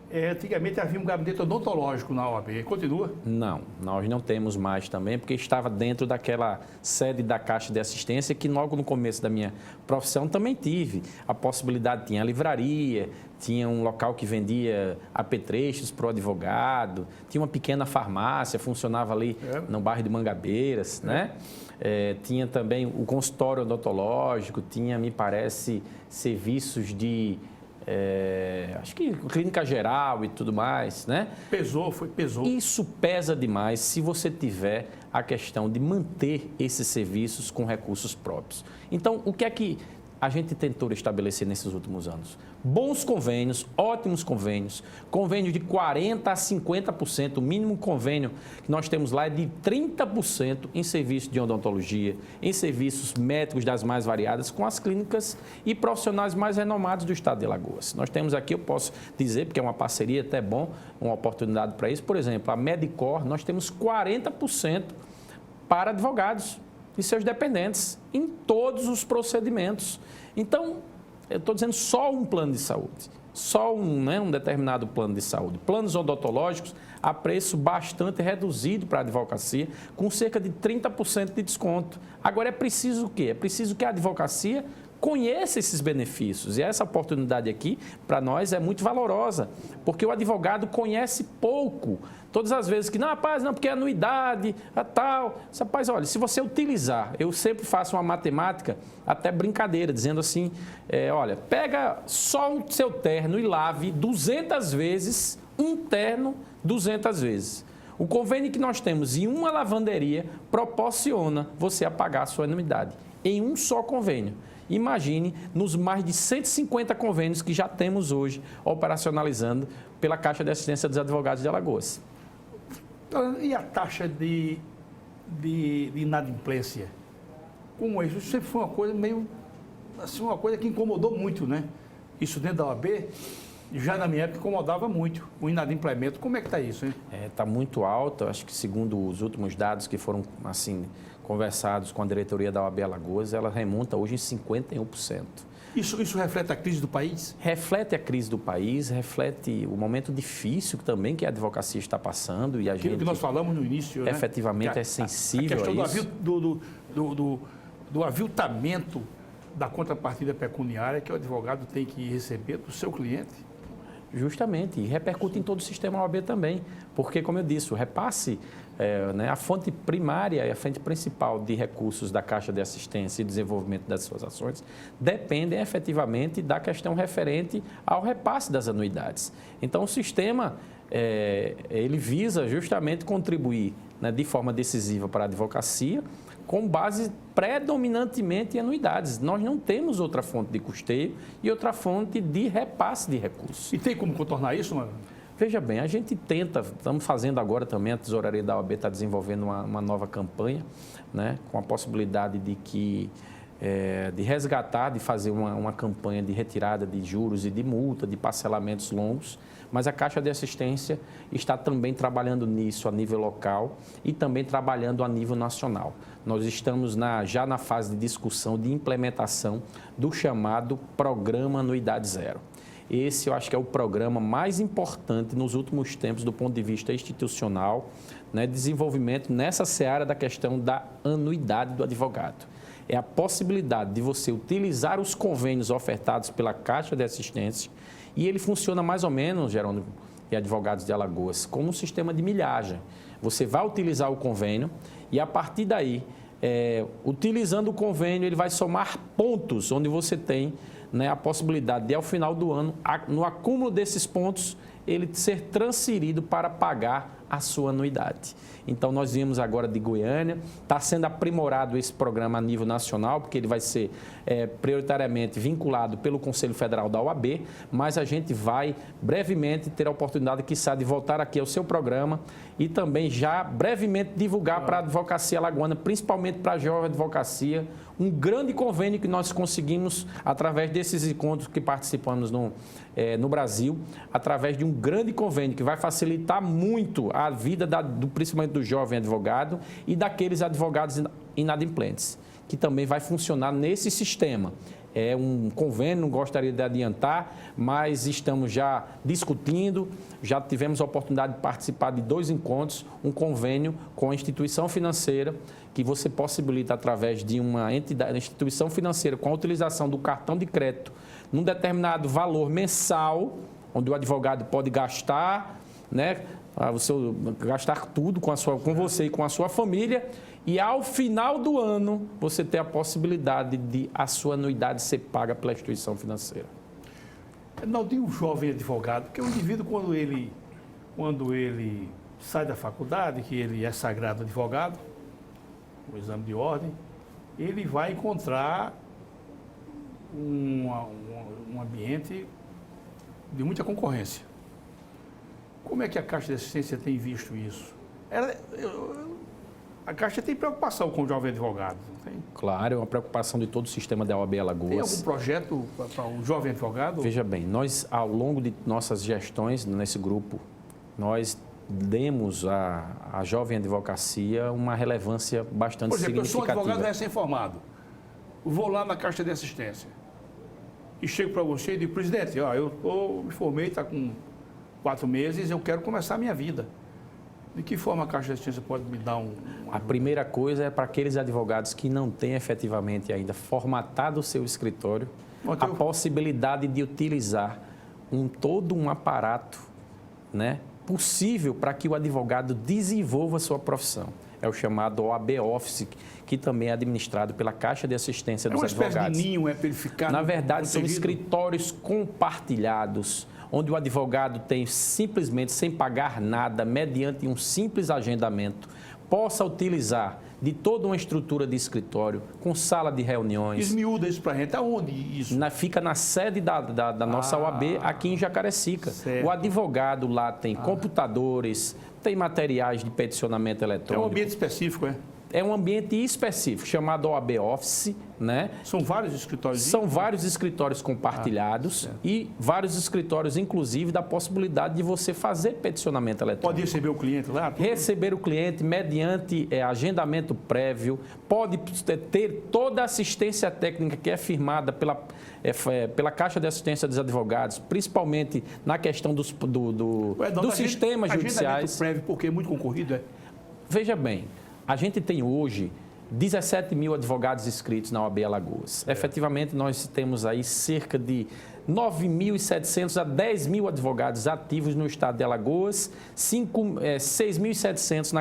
Antigamente havia um gabinete odontológico na OAB, continua? Não, nós não temos mais também, porque estava dentro daquela sede da Caixa de Assistência que logo no começo da minha profissão também tive. A possibilidade, tinha a livraria, tinha um local que vendia apetrechos para o advogado, tinha uma pequena farmácia, funcionava ali no bairro de Mangabeiras, né? Tinha também o consultório odontológico, tinha, me parece, serviços de... acho que clínica geral e tudo mais, né? Pesou. Isso pesa demais se você tiver a questão de manter esses serviços com recursos próprios. Então, o que é que a gente tentou estabelecer nesses últimos anos? Bons convênios, ótimos convênios, convênios de 40% a 50%, o mínimo convênio que nós temos lá é de 30% em serviços de odontologia, em serviços médicos das mais variadas, com as clínicas e profissionais mais renomados do estado de Alagoas. Nós temos aqui, eu posso dizer, porque é uma parceria até bom, uma oportunidade para isso, por exemplo, a Medicor, nós temos 40% para advogados e seus dependentes em todos os procedimentos. Então, eu estou dizendo só um plano de saúde, só um determinado plano de saúde. Planos odontológicos a preço bastante reduzido para a advocacia, com cerca de 30% de desconto. Agora, é preciso o quê? É preciso que a advocacia conheça esses benefícios. E essa oportunidade aqui, para nós, é muito valorosa, porque o advogado conhece pouco. Todas as vezes que, não, rapaz, não, porque é anuidade, tal. Rapaz, olha, se você utilizar, eu sempre faço uma matemática, até brincadeira, dizendo assim, olha, pega só o seu terno e lave 200 vezes, um terno 200 vezes. O convênio que nós temos em uma lavanderia proporciona você a pagar a sua anuidade, em um só convênio. Imagine nos mais de 150 convênios que já temos hoje operacionalizando pela Caixa de Assistência dos Advogados de Alagoas. E a taxa de inadimplência? Como é isso? Isso sempre foi uma coisa meio, assim, uma coisa que incomodou muito, né? Isso dentro da OAB, já na minha época incomodava muito. O inadimplemento, como é que está isso, hein? Está muito alto, acho que segundo os últimos dados que foram, assim, conversados com a diretoria da OAB Alagoas, ela remonta hoje em 51%. Isso reflete a crise do país? Reflete a crise do país, reflete o momento difícil também que a advocacia está passando e a Aquilo gente... que nós falamos no início, né? Efetivamente é sensível a isso. A questão do aviltamento da contrapartida pecuniária que o advogado tem que receber do seu cliente. Justamente, e repercute em todo o sistema OAB também, porque, como eu disse, o repasse, a fonte primária e a fonte principal de recursos da Caixa de Assistência e Desenvolvimento das suas ações dependem efetivamente da questão referente ao repasse das anuidades. Então, o sistema, ele visa justamente contribuir, né, de forma decisiva para a advocacia, com base predominantemente em anuidades. Nós não temos outra fonte de custeio e outra fonte de repasse de recursos. E tem como contornar isso, mano? Veja bem, a gente tenta, estamos fazendo agora também, a Tesouraria da OAB está desenvolvendo uma nova campanha, né, com a possibilidade de resgatar, de fazer uma campanha de retirada de juros e de multa, de parcelamentos longos, mas a Caixa de Assistência está também trabalhando nisso a nível local e também trabalhando a nível nacional. Nós estamos já na fase de discussão de implementação do chamado Programa Anuidade Zero. Esse eu acho que é o programa mais importante nos últimos tempos do ponto de vista institucional, né, desenvolvimento nessa seara da questão da anuidade do advogado. É a possibilidade de você utilizar os convênios ofertados pela Caixa de Assistência e ele funciona mais ou menos, Jerônimo, e Advogados de Alagoas como um sistema de milhagem. Você vai utilizar o convênio e, a partir daí, utilizando o convênio, ele vai somar pontos, onde você tem, né, a possibilidade de, ao final do ano, no acúmulo desses pontos, ele ser transferido para pagar a sua anuidade. Então, nós viemos agora de Goiânia, está sendo aprimorado esse programa a nível nacional, porque ele vai ser prioritariamente vinculado pelo Conselho Federal da OAB, mas a gente vai brevemente ter a oportunidade, quiçá, de voltar aqui ao seu programa e também já brevemente divulgar para a advocacia alagoana, principalmente para a jovem advocacia, um grande convênio que nós conseguimos através desses encontros que participamos no Brasil, através de um grande convênio que vai facilitar muito a vida principalmente do jovem advogado e daqueles advogados inadimplentes, que também vai funcionar nesse sistema. É um convênio, não gostaria de adiantar, mas estamos já discutindo, já tivemos a oportunidade de participar de 2 encontros, um convênio com a instituição financeira, que você possibilita através de uma instituição financeira com a utilização do cartão de crédito num determinado valor mensal, onde o advogado pode gastar, né, gastar tudo com você e com a sua família, e ao final do ano você ter a possibilidade de a sua anuidade ser paga pela instituição financeira. Naldinho, um jovem advogado, porque o indivíduo, quando ele sai da faculdade, que ele é sagrado advogado, o exame de ordem, ele vai encontrar um ambiente de muita concorrência. Como é que a Caixa de Assistência tem visto isso? A Caixa tem preocupação com o jovem advogado, não tem? Claro, é uma preocupação de todo o sistema da OAB Alagoas. Tem algum projeto para o jovem advogado? Veja bem, nós, ao longo de nossas gestões nesse grupo, nós demos à jovem advocacia uma relevância bastante significativa. Por exemplo, eu sou advogado recém-formado, vou lá na Caixa de Assistência e chego para você e digo, presidente, eu me formei, está com 4 meses, eu quero começar a minha vida. De que forma a Caixa de Assistência pode me dar A primeira coisa é para aqueles advogados que não têm efetivamente ainda formatado o seu escritório, a possibilidade de utilizar todo um aparato, né, possível para que o advogado desenvolva a sua profissão. É o chamado OAB Office, que também é administrado pela Caixa de Assistência dos Advogados. É uma espécie de ninho, para ele ficar... Na verdade, são escritórios compartilhados, onde o advogado tem simplesmente, sem pagar nada, mediante um simples agendamento, possa utilizar de toda uma estrutura de escritório, com sala de reuniões. Esmiúda isso para a gente. Aonde isso? Fica na sede da nossa OAB, aqui em Jacarecica. Certo. O advogado lá tem computadores, tem materiais de peticionamento eletrônico. É um ambiente específico, é? É um ambiente específico, chamado OAB Office, né? São vários escritórios? São vários escritórios compartilhados e vários escritórios, inclusive, da possibilidade de você fazer peticionamento eletrônico. Pode receber o cliente lá? Receber o cliente mediante agendamento prévio, pode ter toda a assistência técnica que é firmada pela Caixa de Assistência dos Advogados, principalmente na questão dos sistemas judiciais. Agendamento prévio, porque é muito concorrido, é? Veja bem, a gente tem hoje 17 mil advogados inscritos na OAB Alagoas. Efetivamente, nós temos aí cerca de 9.700 a 10 mil advogados ativos no estado de Alagoas, 6.700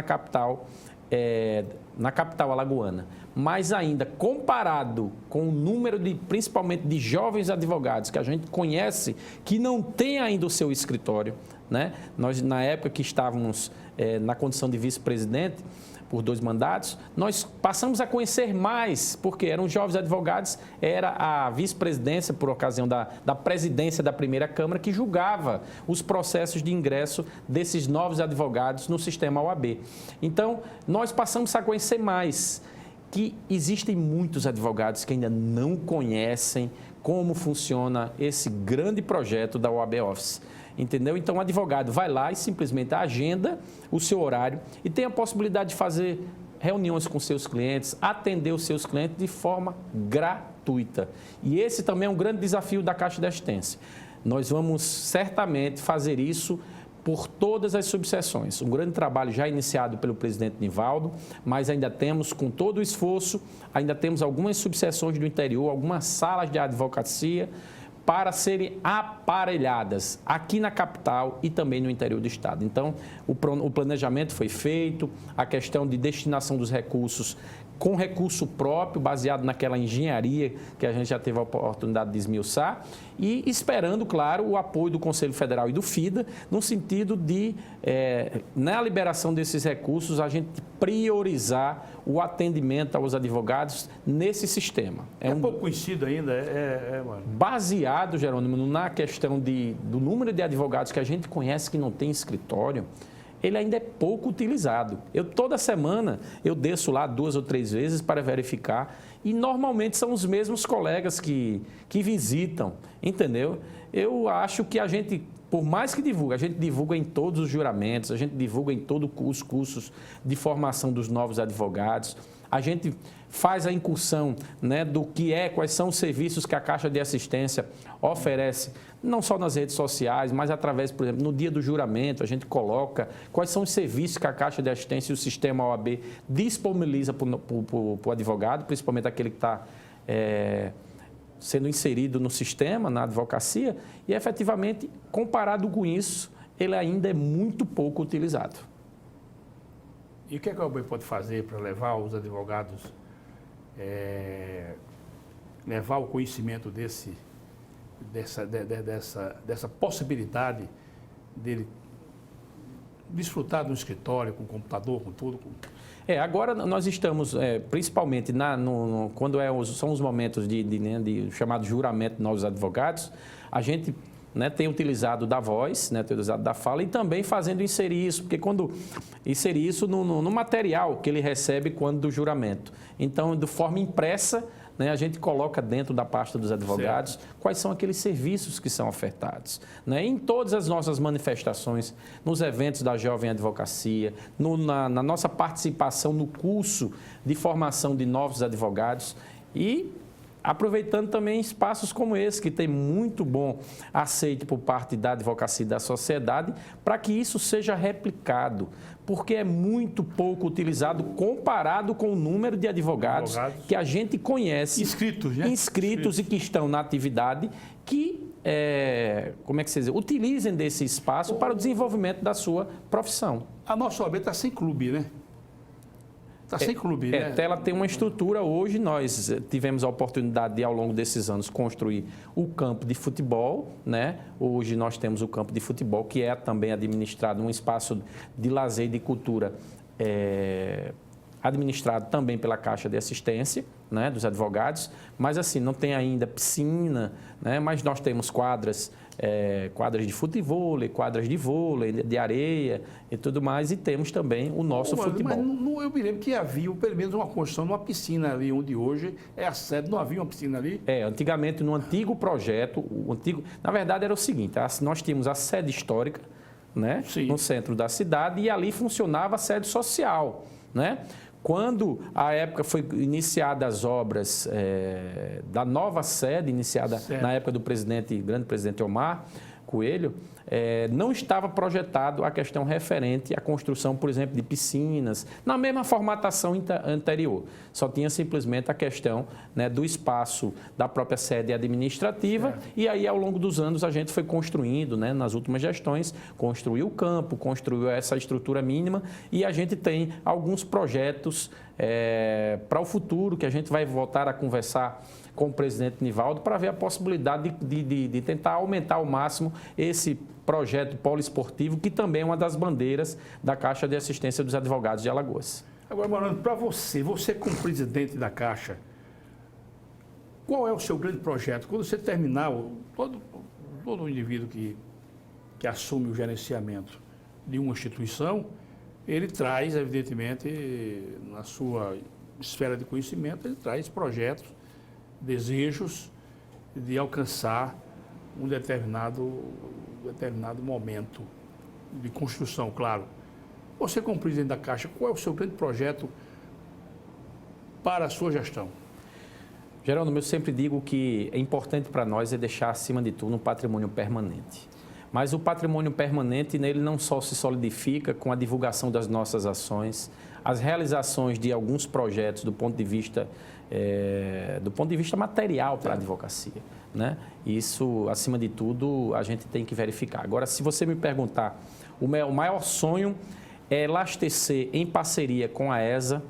na capital alagoana. Mas ainda, comparado com o número principalmente de jovens advogados que a gente conhece, que não tem ainda o seu escritório, né? Nós, na época que estávamos na condição de vice-presidente, por 2 mandatos, nós passamos a conhecer mais, porque eram jovens advogados, era a vice-presidência, por ocasião da presidência da primeira Câmara, que julgava os processos de ingresso desses novos advogados no sistema OAB. Então, nós passamos a conhecer mais, que existem muitos advogados que ainda não conhecem como funciona esse grande projeto da OAB Office. Entendeu? Então, o advogado vai lá e simplesmente agenda o seu horário e tem a possibilidade de fazer reuniões com seus clientes, atender os seus clientes de forma gratuita. E esse também é um grande desafio da Caixa de Assistência. Nós vamos certamente fazer isso por todas as subseções. Um grande trabalho já iniciado pelo presidente Nivaldo, mas ainda temos, com todo o esforço, ainda temos algumas subseções do interior, algumas salas de advocacia, para serem aparelhadas aqui na capital e também no interior do estado. Então, o planejamento foi feito, a questão de destinação dos recursos com recurso próprio, baseado naquela engenharia que a gente já teve a oportunidade de esmiuçar, e esperando, claro, o apoio do Conselho Federal e do FIDA, no sentido de, na liberação desses recursos, a gente priorizar o atendimento aos advogados nesse sistema. É pouco conhecido ainda, mano. Baseado, Jerônimo, na questão do número de advogados que a gente conhece que não tem escritório, ele ainda é pouco utilizado. Toda semana eu desço lá 2 ou 3 vezes para verificar e normalmente são os mesmos colegas que visitam, entendeu? Eu acho que a gente, por mais que divulgue, a gente divulga em todos os juramentos, a gente divulga em todos os cursos de formação dos novos advogados, a gente faz a incursão, né, do que quais são os serviços que a Caixa de Assistência oferece, não só nas redes sociais, mas através, por exemplo, no dia do juramento, a gente coloca quais são os serviços que a Caixa de Assistência e o sistema OAB disponibiliza para o advogado, principalmente aquele que está sendo inserido no sistema, na advocacia, e efetivamente, comparado com isso, ele ainda é muito pouco utilizado. E o que a OAB pode fazer para levar os advogados, levar o conhecimento dessa possibilidade dele desfrutar do escritório, com computador, com tudo? Agora nós estamos, principalmente quando são os momentos de chamado juramento de novos advogados, a gente, né, tem utilizado da voz, né, tem utilizado da fala e também fazendo inserir isso, porque quando inserir isso no material que ele recebe quando do juramento. Então, de forma impressa, né, a gente coloca dentro da pasta dos advogados quais são aqueles serviços que são ofertados. Né? Em todas as nossas manifestações, nos eventos da Jovem Advocacia, na nossa participação no curso de formação de novos advogados e aproveitando também espaços como esse, que tem muito bom aceito por parte da advocacia e da sociedade, para que isso seja replicado, porque é muito pouco utilizado comparado com o número de advogados que a gente conhece. Inscritos, né? Inscritos e que estão na atividade, que, como é que se diz? Utilizem desse espaço para o desenvolvimento da sua profissão. A nossa OAB está sem clube, né? Está sem clube, né? Ela tem uma estrutura. Hoje nós tivemos a oportunidade de, ao longo desses anos, construir o campo de futebol, né? Hoje nós temos o campo de futebol, que é também administrado, um espaço de lazer e de cultura, administrado também pela Caixa de Assistência, né, dos advogados, mas assim, não tem ainda piscina, né, mas nós temos quadras de futevôlei, quadras de vôlei, de areia e tudo mais, e temos também o nosso futebol. Mas eu me lembro que havia pelo menos uma construção de uma piscina ali, onde hoje é a sede, não havia uma piscina ali? Antigamente, no antigo projeto, na verdade era o seguinte, nós tínhamos a sede histórica, né, no centro da cidade, e ali funcionava a sede social, né? Quando a época foi iniciadas as obras da nova sede, iniciada na época do grande presidente Omar Coelho, não estava projetado a questão referente à construção, por exemplo, de piscinas, na mesma formatação anterior. Só tinha simplesmente a questão, né, do espaço da própria sede administrativa, e aí, ao longo dos anos, a gente foi construindo, né, nas últimas gestões, construiu o campo, construiu essa estrutura mínima, e a gente tem alguns projetos para o futuro, que a gente vai voltar a conversar com o presidente Nivaldo para ver a possibilidade de tentar aumentar ao máximo esse projeto poliesportivo, que também é uma das bandeiras da Caixa de Assistência dos Advogados de Alagoas. Agora, Morando, para você como presidente da Caixa, qual é o seu grande projeto? Quando você terminar, todo indivíduo que assume o gerenciamento de uma instituição, ele traz, evidentemente, na sua esfera de conhecimento, ele traz projetos, desejos de alcançar um determinado momento de construção, claro. Você, como presidente da Caixa, qual é o seu grande projeto para a sua gestão? Jerônimo, eu sempre digo que é importante para nós deixar, acima de tudo, um patrimônio permanente. Mas o patrimônio permanente, nele não só se solidifica com a divulgação das nossas ações, as realizações de alguns projetos do ponto de vista material para a advocacia, né? Isso, acima de tudo, a gente tem que verificar. Agora, se você me perguntar, o maior sonho é elastecer em parceria com a ESA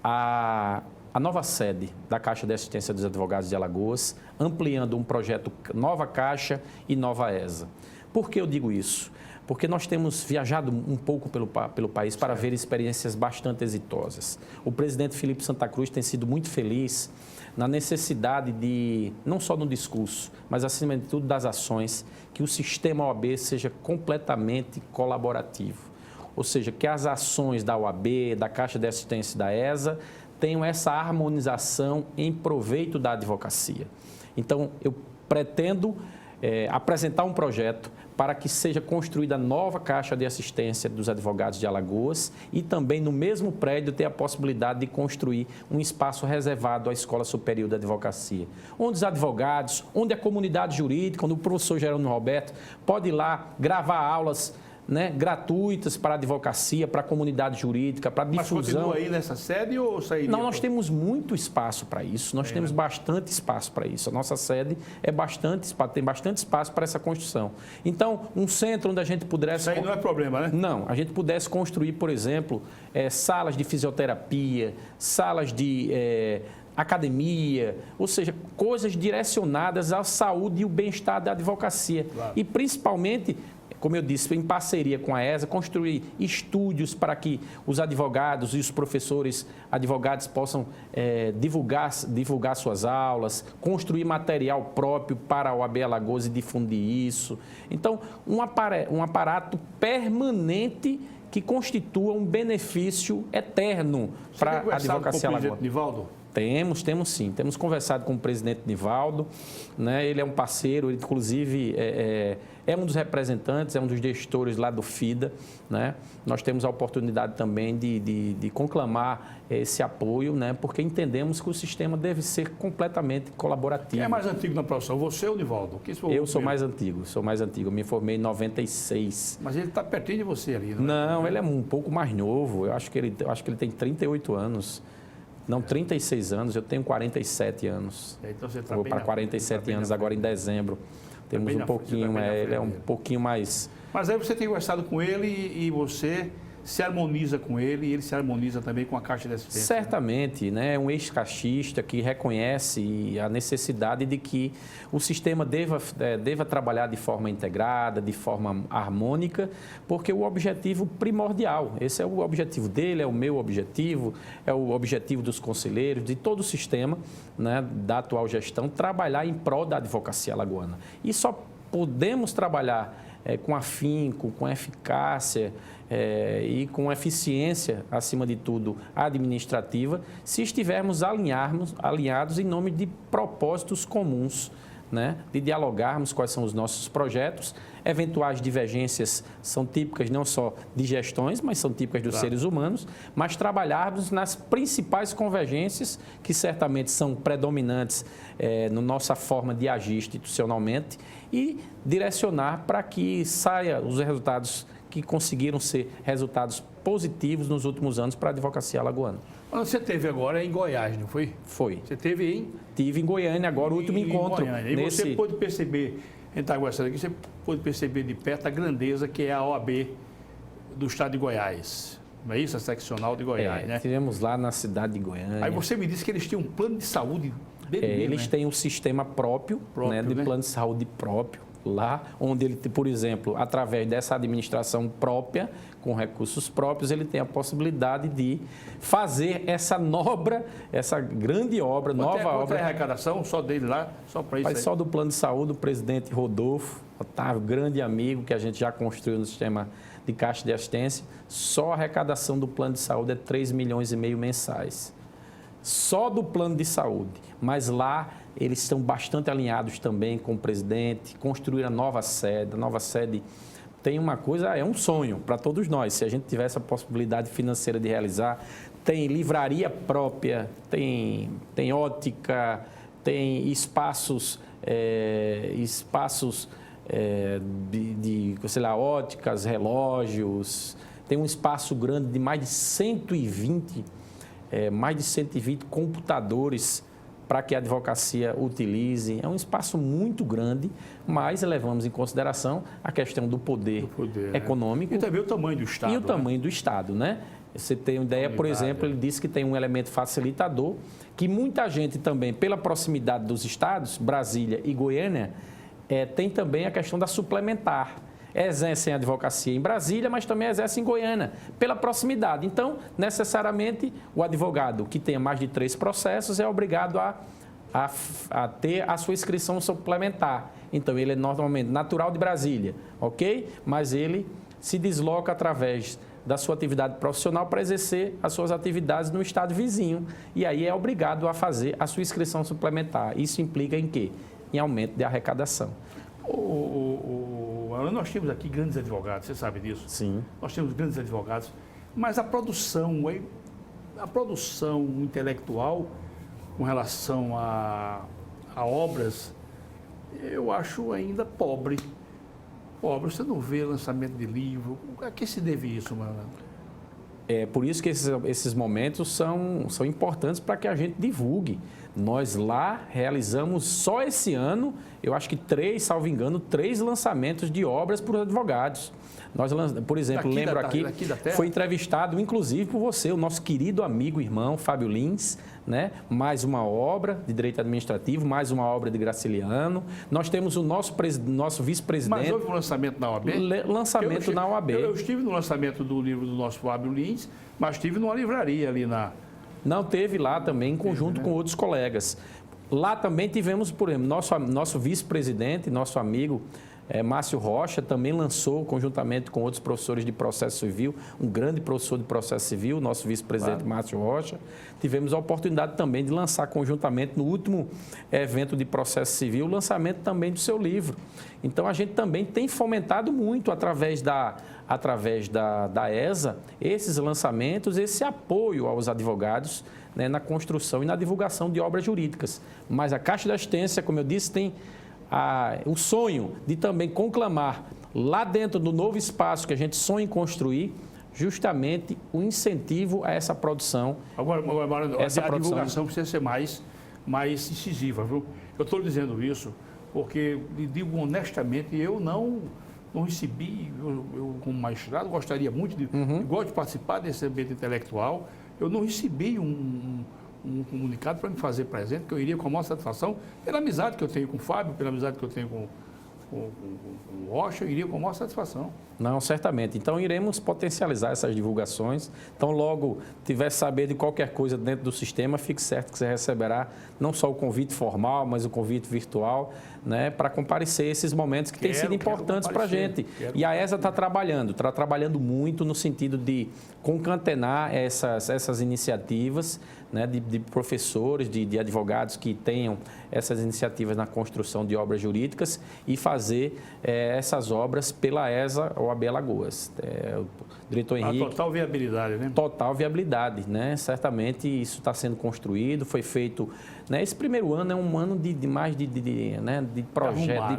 a nova sede da Caixa de Assistência dos Advogados de Alagoas, ampliando um projeto Nova Caixa e Nova ESA. Por que eu digo isso? Porque nós temos viajado um pouco pelo país para ver experiências bastante exitosas. O presidente Felipe Santa Cruz tem sido muito feliz na necessidade de, não só no discurso, mas acima de tudo das ações, que o sistema OAB seja completamente colaborativo. Ou seja, que as ações da OAB, da Caixa de Assistência e da ESA tenham essa harmonização em proveito da advocacia. Então, eu pretendo apresentar um projeto para que seja construída a nova Caixa de Assistência dos Advogados de Alagoas e também no mesmo prédio ter a possibilidade de construir um espaço reservado à Escola Superior de Advocacia, onde os advogados, onde a comunidade jurídica, onde o professor Jerônimo Roberto pode ir lá gravar aulas, né, gratuitas para a advocacia, para a comunidade jurídica, para a difusão. Mas continua aí nessa sede ou sairia? Não, nós temos muito espaço para isso, nós temos bastante espaço para isso. A nossa sede tem bastante espaço para essa construção. Então, um centro onde a gente pudesse... Isso aí não é problema, né? Não, a gente pudesse construir, por exemplo, salas de fisioterapia, salas de academia, ou seja, coisas direcionadas à saúde e o bem-estar da advocacia. Claro. E, principalmente, como eu disse, em parceria com a ESA, construir estúdios para que os advogados e os professores advogados possam divulgar suas aulas, construir material próprio para a OAB Alagoas e difundir isso. Então, um aparato permanente que constitua um benefício eterno para a advocacia alagoana. Nivaldo? Temos sim. Temos conversado com o presidente Nivaldo, né? Ele é um parceiro, ele, inclusive, é um dos representantes, é um dos gestores lá do FIDA, né? Nós temos a oportunidade também de conclamar esse apoio, né? Porque entendemos que o sistema deve ser completamente colaborativo. Quem é mais antigo na profissão, você ou o Nivaldo? Eu sou mais antigo. Eu me formei em 96. Mas ele está pertinho de você ali, não é? Não, ele é um pouco mais novo. Eu acho que ele tem 38 anos. Não, 36 anos, eu tenho 47 anos. Então você está Vou para 47 anos agora em dezembro. Temos um pouquinho, ele é um pouquinho mais... Mas aí você tem conversado com ele e você se harmoniza com ele e ele se harmoniza também com a Caixa de Assistência. Certamente, né? Um ex-caixista que reconhece a necessidade de que o sistema deva trabalhar de forma integrada, de forma harmônica, porque o objetivo primordial, esse é o objetivo dele, é o meu objetivo, é o objetivo dos conselheiros, de todo o sistema, né, da atual gestão, trabalhar em prol da advocacia alagoana. E só podemos trabalhar com afinco, com eficácia e com eficiência, acima de tudo, administrativa, se estivermos alinhados em nome de propósitos comuns, né? De dialogarmos quais são os nossos projetos. Eventuais divergências são típicas não só de gestões, mas são típicas dos seres humanos, mas trabalharmos nas principais convergências que certamente são predominantes na nossa forma de agir institucionalmente e direcionar para que saia os resultados que conseguiram ser resultados positivos nos últimos anos para a advocacia alagoana. Você teve agora em Goiás, não foi? Foi. Você teve em? Tive em Goiânia agora, o último encontro. E você pôde perceber, a gente está conversando aqui, você pôde perceber de perto a grandeza que é a OAB do estado de Goiás. Não é isso? A seccional de Goiás, né? Estivemos lá na cidade de Goiânia. Aí você me disse que eles têm um plano de saúde dele mesmo, eles têm um sistema próprio, né, de plano de saúde próprio. Lá, onde ele, por exemplo, através dessa administração própria, com recursos próprios, ele tem a possibilidade de fazer essa grande obra, nova obra. Quanto é a arrecadação só dele lá, só para isso aí? Só do plano de saúde, o presidente Rodolfo Otávio, grande amigo, que a gente já construiu no sistema de Caixa de Assistência, só a arrecadação do plano de saúde é 3,5 milhões mensais. Só do plano de saúde, mas lá eles estão bastante alinhados também com o presidente, construir a nova sede tem uma coisa, é um sonho para todos nós, se a gente tivesse a possibilidade financeira de realizar, tem livraria própria, tem ótica, tem espaços de óticas, relógios, tem um espaço grande de mais de 120 computadores para que a advocacia utilize. É um espaço muito grande, mas levamos em consideração a questão do poder econômico. E também o tamanho do Estado. E o tamanho do Estado, né? Você tem uma ideia, por exemplo, ele disse que tem um elemento facilitador, que muita gente também, pela proximidade dos estados, Brasília e Goiânia, tem também a questão da suplementar. Exercem a advocacia em Brasília, mas também exercem em Goiânia, pela proximidade. Então, necessariamente, o advogado que tenha mais de 3 processos é obrigado a ter a sua inscrição suplementar. Então, ele é normalmente natural de Brasília, ok? Mas ele se desloca através da sua atividade profissional para exercer as suas atividades no estado vizinho. E aí é obrigado a fazer a sua inscrição suplementar. Isso implica em quê? Em aumento de arrecadação. Nós temos aqui grandes advogados, você sabe disso? Sim. Nós temos grandes advogados, mas a produção intelectual com relação a obras, eu acho ainda pobre. Você não vê lançamento de livro. A que se deve isso, mano? É por isso que esses momentos são importantes para que a gente divulgue. Nós lá realizamos só esse ano, eu acho que 3, salvo engano, 3 lançamentos de obras por advogados. Nós, por exemplo, lembro aqui, foi entrevistado, inclusive, por você, o nosso querido amigo, irmão, Fábio Lins, né? Mais uma obra de direito administrativo, mais uma obra de Graciliano. Nós temos o nosso vice-presidente... Mas houve um lançamento na OAB? Lançamento na OAB. Eu estive no lançamento do livro do nosso Fábio Lins, mas estive numa livraria ali na... Não, teve lá também, em conjunto com outros colegas. Lá também tivemos, por exemplo, nosso vice-presidente, nosso amigo Márcio Rocha, também lançou, conjuntamente com outros professores de processo civil, um grande professor de processo civil, nosso vice-presidente Márcio Rocha. Tivemos a oportunidade também de lançar conjuntamente, no último evento de processo civil, o lançamento também do seu livro. Então, a gente também tem fomentado muito, através da ESA, esses lançamentos, esse apoio aos advogados, né, na construção e na divulgação de obras jurídicas. Mas a Caixa da Assistência, como eu disse, tem o sonho de também conclamar, lá dentro do novo espaço que a gente sonha em construir, justamente o incentivo a essa produção. Agora a divulgação precisa ser mais incisiva, viu? Eu estou dizendo isso porque, lhe digo honestamente, eu não recebi, eu como magistrado gostaria muito gosto de participar desse ambiente intelectual, eu não recebi um comunicado para me fazer presente, que eu iria com a maior satisfação, pela amizade que eu tenho com o Fábio, pela amizade que eu tenho com o Rocha, eu iria com a maior satisfação. Não, certamente. Então, iremos potencializar essas divulgações. Então, logo tiver saber de qualquer coisa dentro do sistema, fique certo que você receberá não só o convite formal, mas o convite virtual, né, para comparecer esses momentos que têm sido importantes para a gente. E a ESA está trabalhando muito no sentido de concatenar essas iniciativas, né, de professores, de advogados que tenham essas iniciativas na construção de obras jurídicas e fazer essas obras pela ESA OAB Alagoas. O diretor Henrique... total viabilidade, né? Total viabilidade, né? Certamente isso está sendo construído, foi feito... Né? Esse primeiro ano é um ano de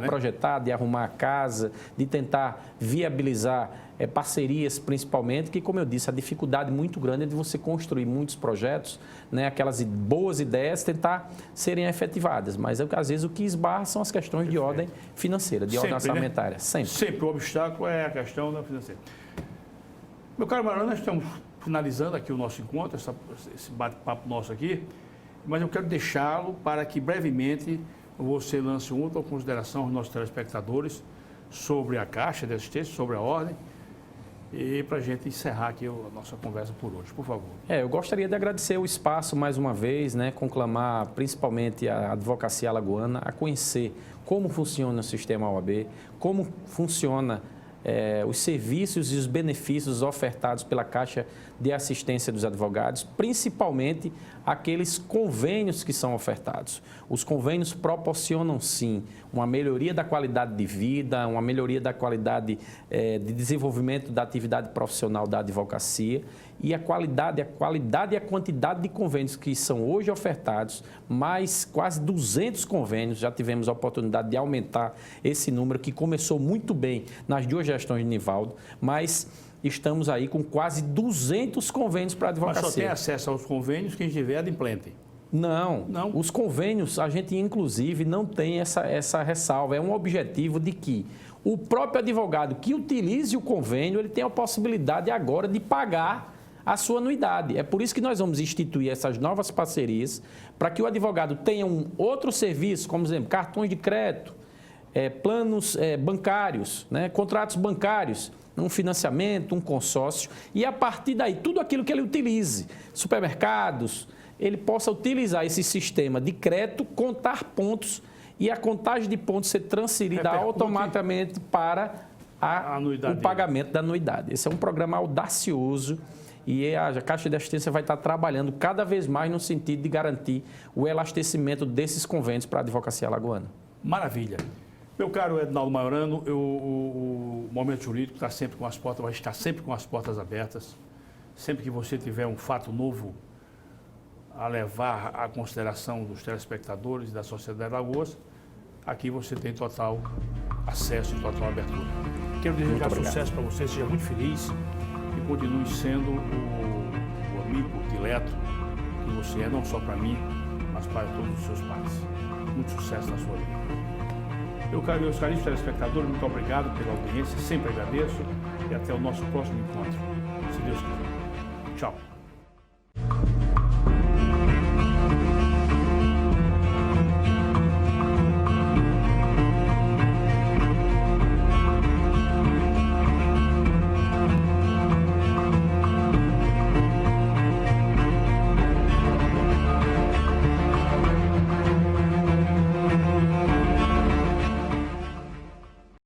projetar, de arrumar a casa, de tentar viabilizar parcerias, principalmente, que, como eu disse, a dificuldade muito grande é de você construir muitos projetos, né? Aquelas boas ideias tentar serem efetivadas, mas às vezes o que esbarra são as questões de ordem financeira, de ordem orçamentária. Né? Sempre. Sempre o obstáculo é a questão da financeira. Meu caro Marão, nós estamos finalizando aqui o nosso encontro, esse bate-papo nosso aqui, mas eu quero deixá-lo para que brevemente você lance uma outra consideração aos nossos telespectadores sobre a Caixa de Assistência, sobre a ordem, e para a gente encerrar aqui a nossa conversa por hoje, por favor. Eu gostaria de agradecer o espaço mais uma vez, né, conclamar principalmente a advocacia alagoana a conhecer como funciona o sistema OAB, como funciona os serviços e os benefícios ofertados pela Caixa de Assistência dos Advogados, principalmente aqueles convênios que são ofertados. Os convênios proporcionam, sim, uma melhoria da qualidade de vida, uma melhoria da qualidade de desenvolvimento da atividade profissional da advocacia e a qualidade e a quantidade de convênios que são hoje ofertados, mais quase 200 convênios, já tivemos a oportunidade de aumentar esse número, que começou muito bem nas 2 gestões de Nivaldo, mas estamos aí com quase 200 convênios para advocacia. Mas só tem acesso aos convênios quem estiver adimplente. Não, os convênios, a gente inclusive não tem essa ressalva. É um objetivo de que o próprio advogado que utilize o convênio, ele tem a possibilidade agora de pagar a sua anuidade. É por isso que nós vamos instituir essas novas parcerias, para que o advogado tenha um outro serviço, como, por exemplo, cartões de crédito, planos bancários, né, contratos bancários, um financiamento, um consórcio, e a partir daí, tudo aquilo que ele utilize, supermercados, ele possa utilizar esse sistema de crédito, contar pontos e a contagem de pontos ser transferida automaticamente para o pagamento da anuidade. Esse é um programa audacioso e a Caixa de Assistência vai estar trabalhando cada vez mais no sentido de garantir o elastecimento desses convênios para a advocacia alagoana. Maravilha. Meu caro Edinaldo Maiorano, o Momento Jurídico vai estar sempre com as portas abertas. Sempre que você tiver um fato novo a levar à consideração dos telespectadores e da sociedade de Alagoas, aqui você tem total acesso e total abertura. Quero desejar sucesso para você, seja muito feliz e continue sendo o amigo dileto que você é, não só para mim, mas para todos os seus pais. Muito sucesso na sua vida. Meus caríssimos telespectadores, muito obrigado pela audiência, sempre agradeço e até o nosso próximo encontro, se Deus quiser. Tchau.